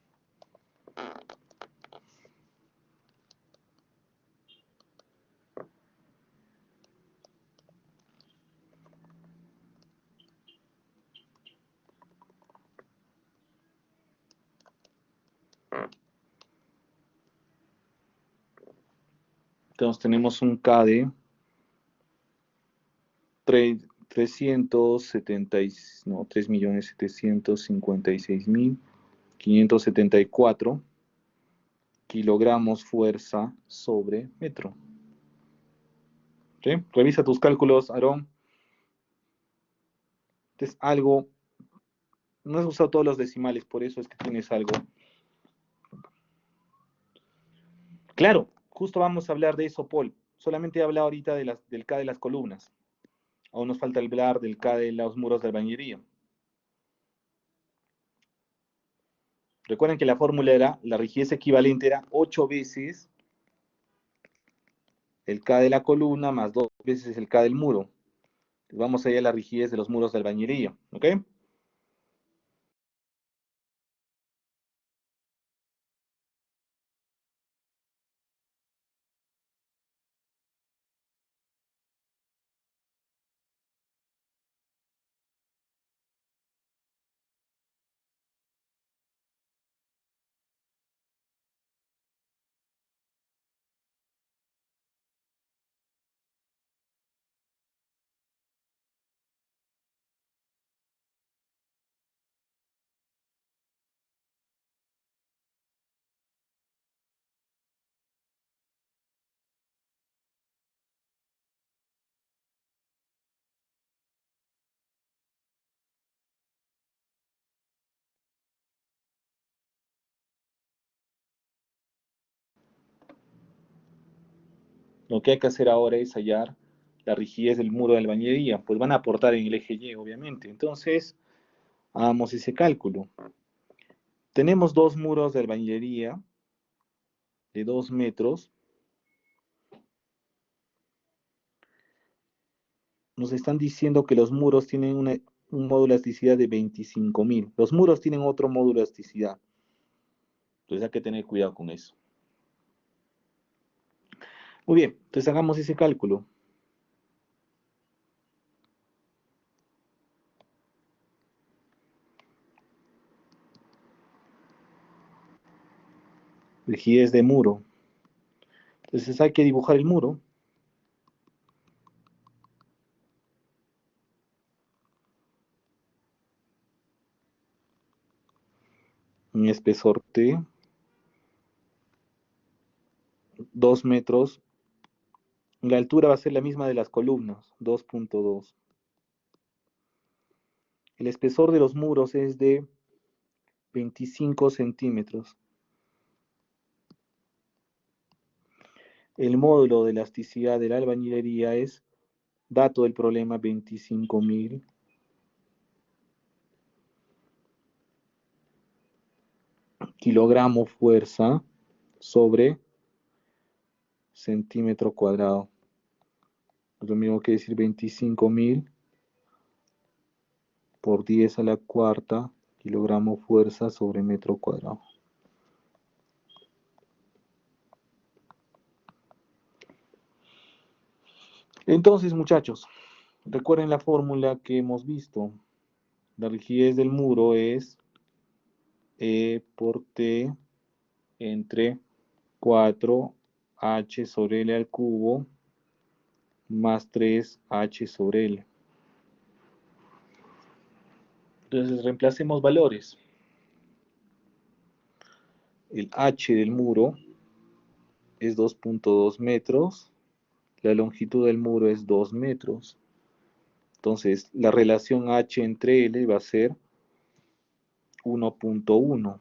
Entonces tenemos un K de 3.756.574 kilogramos fuerza sobre metro. ¿Sí? Revisa tus cálculos, Aarón. Es algo, no has usado todos los decimales, por eso es que tienes algo. Claro, justo vamos a hablar de eso, Paul. Solamente he hablado ahorita del K de las columnas. Aún nos falta hablar del K de los muros de albañilería. Recuerden que la fórmula era, la rigidez equivalente era 8 veces el K de la columna más 2 veces el K del muro. Vamos allá a la rigidez de los muros de albañilería. ¿Ok? Lo que hay que hacer ahora es hallar la rigidez del muro de albañilería, pues van a aportar en el eje Y, obviamente. Entonces, hagamos ese cálculo. Tenemos dos muros de albañilería de 2 metros. Nos están diciendo que los muros tienen un módulo de elasticidad de 25.000. Los muros tienen otro módulo de elasticidad. Entonces hay que tener cuidado con eso. Muy bien, entonces hagamos ese cálculo. Rigidez de muro. Entonces hay que dibujar el muro. Un espesor T. 2 metros. La altura va a ser la misma de las columnas, 2.2. El espesor de los muros es de 25 centímetros. El módulo de elasticidad de la albañilería es, dato del problema, 25.000 kilogramos fuerza sobre centímetro cuadrado. Lo mismo que decir 25.000 por 10 a la cuarta kilogramos fuerza sobre metro cuadrado. Entonces, muchachos, recuerden la fórmula que hemos visto. La rigidez del muro es E por T entre 4H sobre L al cubo más 3H sobre L. Entonces reemplacemos valores. El H del muro es 2.2 metros. La longitud del muro es 2 metros. Entonces la relación H entre L va a ser 1.1.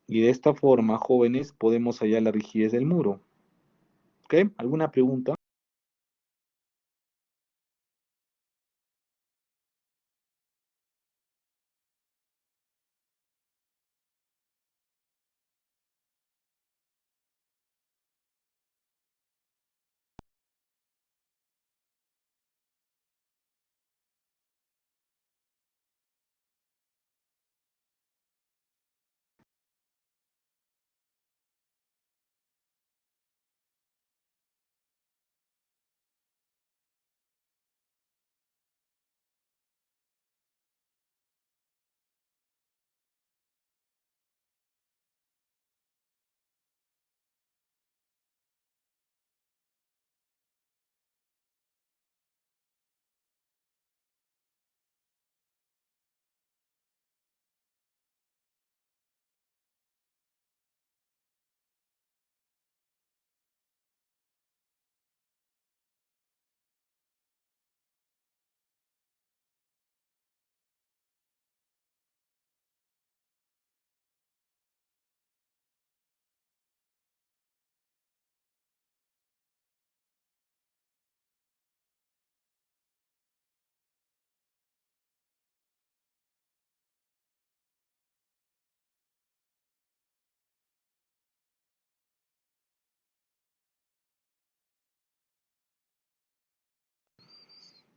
Y de esta forma, jóvenes, podemos hallar la rigidez del muro. ¿Ok? ¿Alguna pregunta?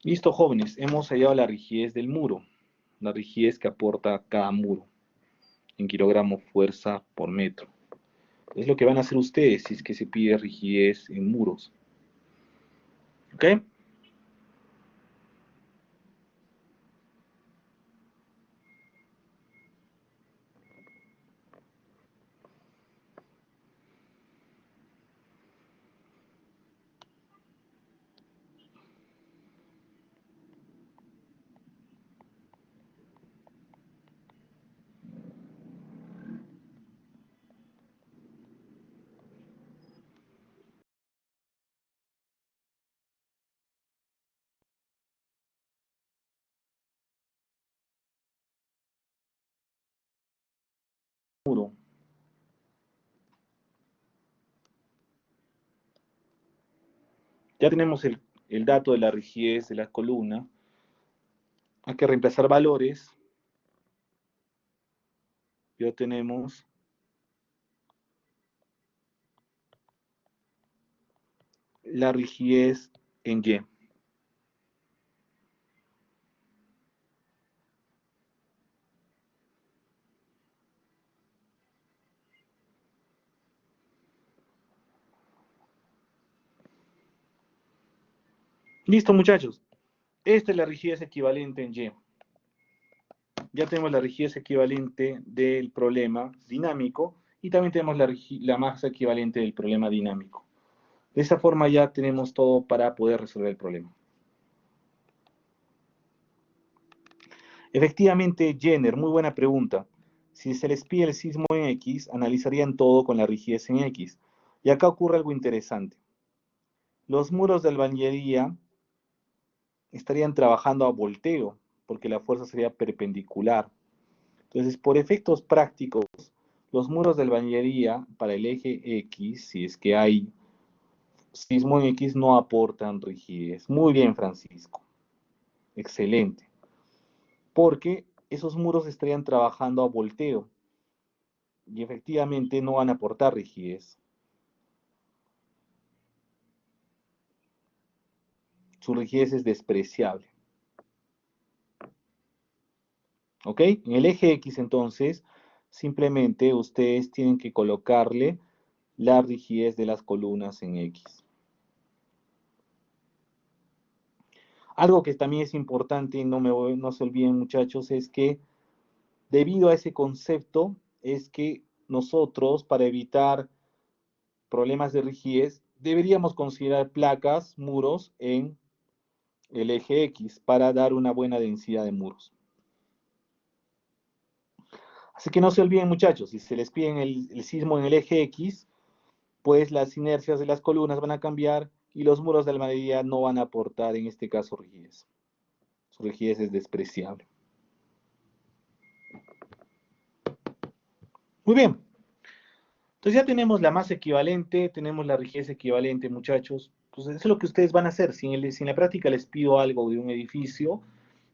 Listo, jóvenes. Hemos hallado la rigidez del muro. La rigidez que aporta cada muro en kilogramos fuerza por metro. Es lo que van a hacer ustedes si es que se pide rigidez en muros. ¿Ok? Ya tenemos el dato de la rigidez de la columna. Hay que reemplazar valores. Ya tenemos la rigidez en Y. Listo, muchachos. Esta es la rigidez equivalente en Y. Ya tenemos la rigidez equivalente del problema dinámico y también tenemos la masa equivalente del problema dinámico. De esa forma ya tenemos todo para poder resolver el problema. Efectivamente, Jenner, muy buena pregunta. Si se les pide el sismo en X, analizarían todo con la rigidez en X. Y acá ocurre algo interesante. Los muros de albañilería estarían trabajando a volteo, porque la fuerza sería perpendicular. Entonces, por efectos prácticos, los muros de albañilería para el eje X, si es que hay sismo en X, no aportan rigidez. Muy bien, Francisco. Excelente. Porque esos muros estarían trabajando a volteo y efectivamente no van a aportar rigidez. Su rigidez es despreciable. ¿Ok? En el eje X, entonces, simplemente ustedes tienen que colocarle la rigidez de las columnas en X. Algo que también es importante, y no se olviden muchachos, es que debido a ese concepto, es que nosotros, para evitar problemas de rigidez, deberíamos considerar placas, muros en el eje X para dar una buena densidad de muros. Así que no se olviden muchachos, si se les pide el sismo en el eje X, pues las inercias de las columnas van a cambiar y los muros de albañilería no van a aportar, en este caso, rigidez. Su rigidez es despreciable. Muy bien. Entonces ya tenemos la masa equivalente, tenemos la rigidez equivalente, muchachos. Entonces eso es lo que ustedes van a hacer. Si en la práctica les pido algo de un edificio,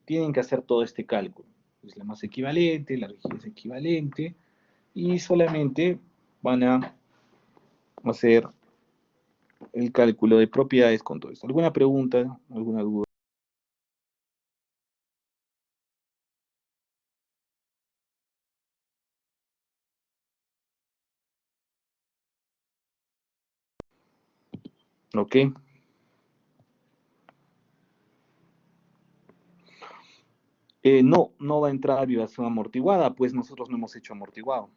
tienen que hacer todo este cálculo. Es la masa equivalente, la rigidez equivalente, y solamente van a hacer el cálculo de propiedades con todo esto. ¿Alguna pregunta? ¿Alguna duda? ¿Ok? No, no va a entrar vibración amortiguada, pues nosotros no hemos hecho amortiguado.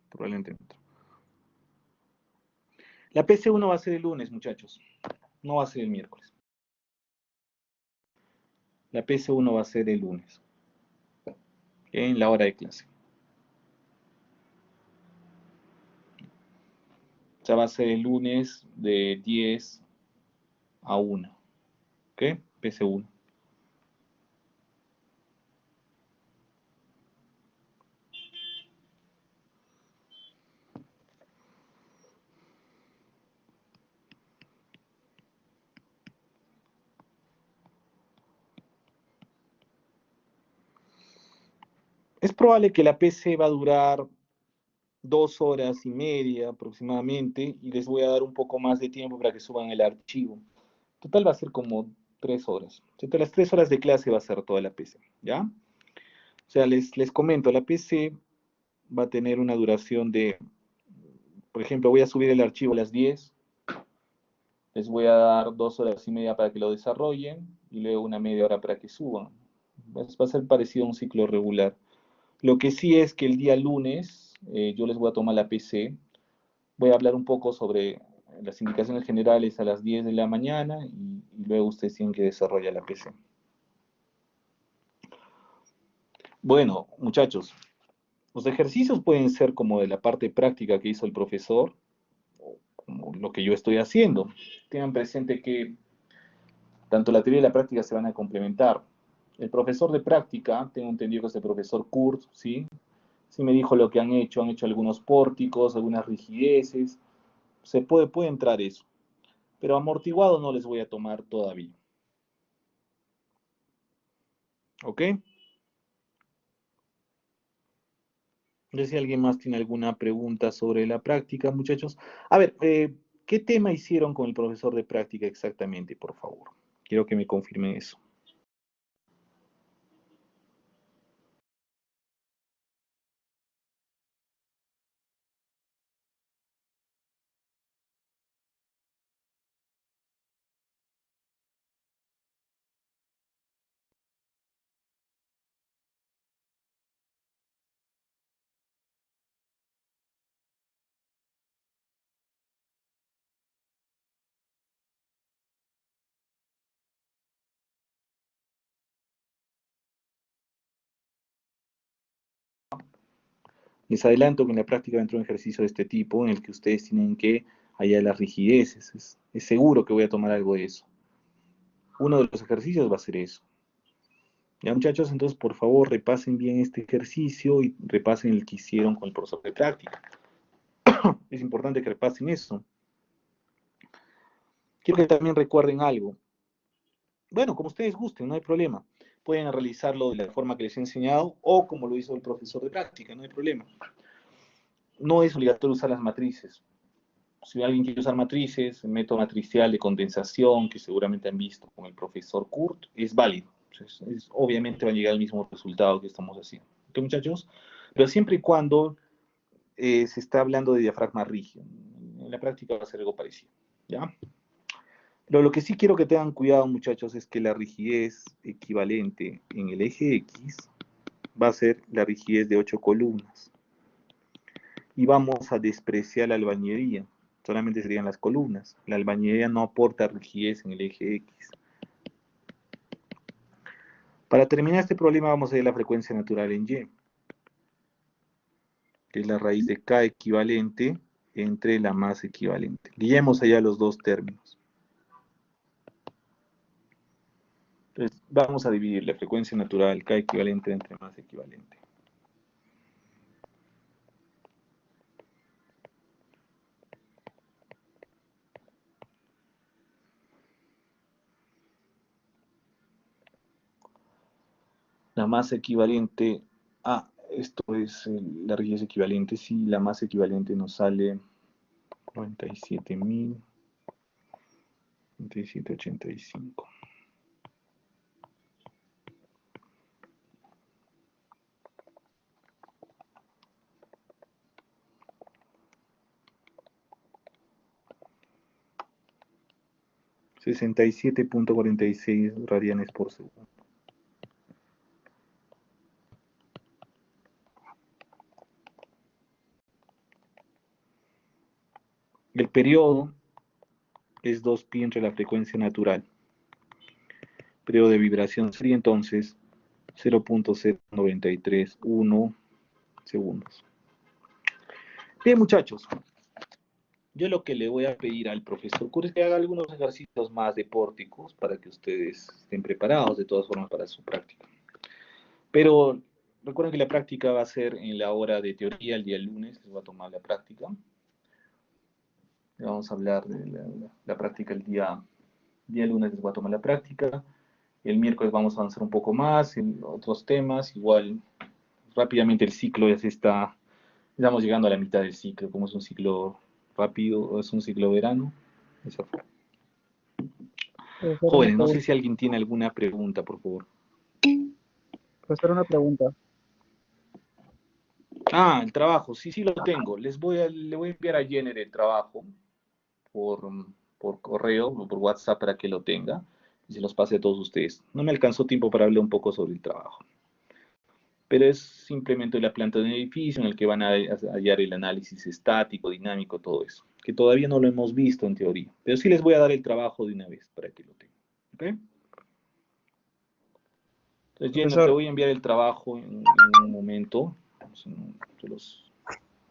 Probablemente no. La PC1 va a ser el lunes, muchachos. No va a ser el miércoles. La PC1 va a ser el lunes, en la hora de clase. O sea, va a ser el lunes de 10 a 1. ¿Ok? PC1. Es probable que la PC va a durar 2 horas y media aproximadamente y les voy a dar un poco más de tiempo para que suban el archivo. Total va a ser como 3 horas. Entre las 3 horas de clase va a ser toda la PC, ¿ya? O sea, les comento, la PC va a tener una duración de, por ejemplo, voy a subir el archivo a las 10, les voy a dar 2 horas y media para que lo desarrollen y luego una media hora para que suban. Va a ser parecido a un ciclo regular. Lo que sí es que el día lunes yo les voy a tomar la PC, voy a hablar un poco sobre las indicaciones generales a las 10 de la mañana y luego ustedes tienen que desarrollar la PC. Bueno, muchachos, los ejercicios pueden ser como de la parte práctica que hizo el profesor, o como lo que yo estoy haciendo. Tengan presente que tanto la teoría y la práctica se van a complementar. El profesor de práctica, tengo entendido que es el profesor Kurt, ¿sí? Sí me dijo lo que han hecho algunos pórticos, algunas rigideces, puede entrar eso. Pero amortiguado no les voy a tomar todavía. ¿Ok? No sé si alguien más tiene alguna pregunta sobre la práctica, muchachos. A ver, ¿qué tema hicieron con el profesor de práctica exactamente, por favor? Quiero que me confirmen eso. Les adelanto que en la práctica entró un ejercicio de este tipo en el que ustedes tienen que hallar las rigideces. Es seguro que voy a tomar algo de eso. Uno de los ejercicios va a ser eso. Ya, muchachos, entonces por favor repasen bien este ejercicio y repasen el que hicieron con el profesor de práctica. Es importante que repasen eso. Quiero que también recuerden algo. Bueno, como ustedes gusten, no hay problema. Pueden realizarlo de la forma que les he enseñado o como lo hizo el profesor de práctica, no hay problema. No es obligatorio usar las matrices. Si alguien quiere usar matrices, el método matricial de condensación que seguramente han visto con el profesor Kurt, es válido. Entonces, obviamente va a llegar al mismo resultado que estamos haciendo. ¿Ok, muchachos? Pero siempre y cuando se está hablando de diafragma rígido. En la práctica va a ser algo parecido. ¿Ya? Pero lo que sí quiero que tengan cuidado, muchachos, es que la rigidez equivalente en el eje X va a ser la rigidez de 8 columnas. Y vamos a despreciar la albañería. Solamente serían las columnas. La albañería no aporta rigidez en el eje X. Para terminar este problema vamos a ver la frecuencia natural en Y, que es la raíz de K equivalente entre la masa equivalente. Guiemos allá los dos términos. Entonces, vamos a dividir la frecuencia natural K equivalente entre masa equivalente. La masa equivalente a, esto es la rigidez equivalente, si la masa equivalente nos sale 97.000, 9785. .46 radianes por segundo. El periodo es 2pi entre la frecuencia natural. Periodo de vibración sería entonces 0.0931 segundos. Bien, muchachos, yo lo que le voy a pedir al profesor Cura es que haga algunos ejercicios más deportivos para que ustedes estén preparados de todas formas para su práctica. Pero recuerden que la práctica va a ser en la hora de teoría el día lunes, les va a tomar la práctica. Vamos a hablar de la práctica el día lunes, les va a tomar la práctica. El miércoles vamos a avanzar un poco más en otros temas. Igual, rápidamente el ciclo ya se está, estamos llegando a la mitad del ciclo, como es un ciclo rápido, es un ciclo verano. Esa forma. Profesor, una Jóvenes, no sé pregunta. si alguien tiene alguna pregunta, por favor. Profesor, una pregunta. Ah, el trabajo, sí, sí lo tengo. Le voy a enviar a Jenner el trabajo por, por correo o por WhatsApp para que lo tenga y se los pase a todos ustedes. No me alcanzó tiempo para hablar un poco sobre el trabajo, pero es simplemente la planta de un edificio en el que van a hallar el análisis estático, dinámico, todo eso, que todavía no lo hemos visto en teoría, pero sí les voy a dar el trabajo de una vez para que lo tengan. ¿Okay? Entonces, Jenner, te Profesor, voy a enviar el trabajo en un momento. Se los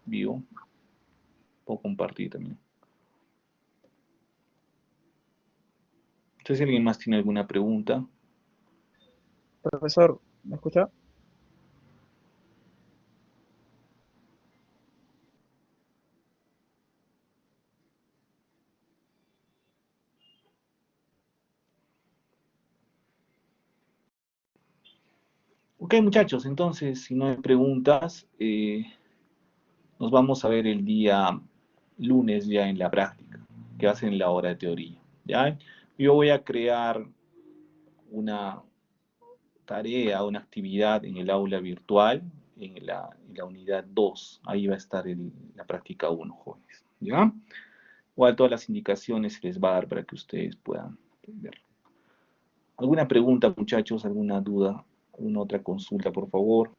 envío. Puedo compartir también. Entonces, si alguien más tiene alguna pregunta. profesor, ¿me escucha? Ok, muchachos, entonces, si no hay preguntas, nos vamos a ver el día lunes ya en la práctica, que va a ser en la hora de teoría. ¿Ya? Yo voy a crear una tarea, una actividad en el aula virtual, en la unidad 2. Ahí va a estar la práctica 1, jóvenes. ¿Ya? Igual todas las indicaciones se les va a dar para que ustedes puedan entender. ¿Alguna pregunta, muchachos? ¿Alguna duda? ¿Alguna otra consulta, por favor?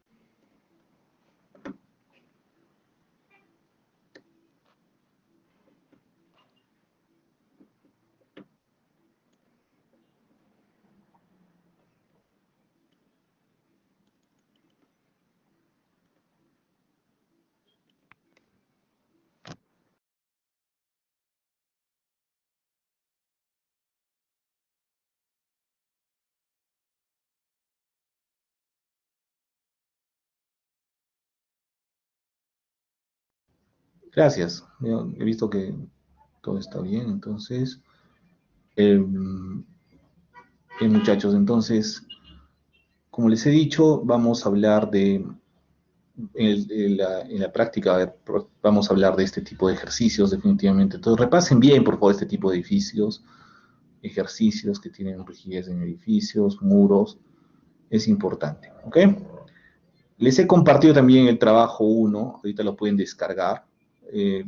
Gracias. He visto que todo está bien, entonces, bien, muchachos, entonces, como les he dicho, vamos a hablar en la práctica, vamos a hablar de este tipo de ejercicios, definitivamente. Entonces, repasen bien, por favor, este tipo de ejercicios que tienen rigidez en edificios, muros, es importante, ¿ok? Les he compartido también el trabajo 1, ahorita lo pueden descargar.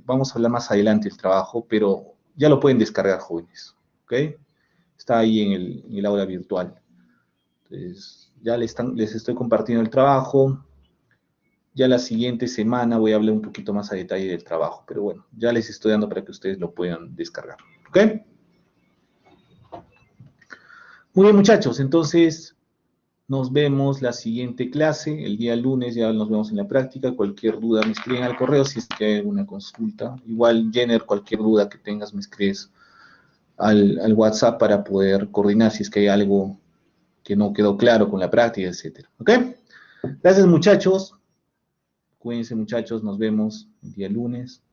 Vamos a hablar más adelante del trabajo, pero ya lo pueden descargar, jóvenes, ¿ok? Está ahí en el aula virtual. Entonces, ya les estoy compartiendo el trabajo. Ya la siguiente semana voy a hablar un poquito más a detalle del trabajo, pero bueno, ya les estoy dando para que ustedes lo puedan descargar, ¿ok? Muy bien, muchachos, entonces nos vemos la siguiente clase, el día lunes, ya nos vemos en la práctica. Cualquier duda me escriben al correo si es que hay alguna consulta. Igual, Jenner, cualquier duda que tengas me escribes al WhatsApp para poder coordinar si es que hay algo que no quedó claro con la práctica, etcétera. ¿Ok? Gracias, muchachos. Cuídense, muchachos. Nos vemos el día lunes.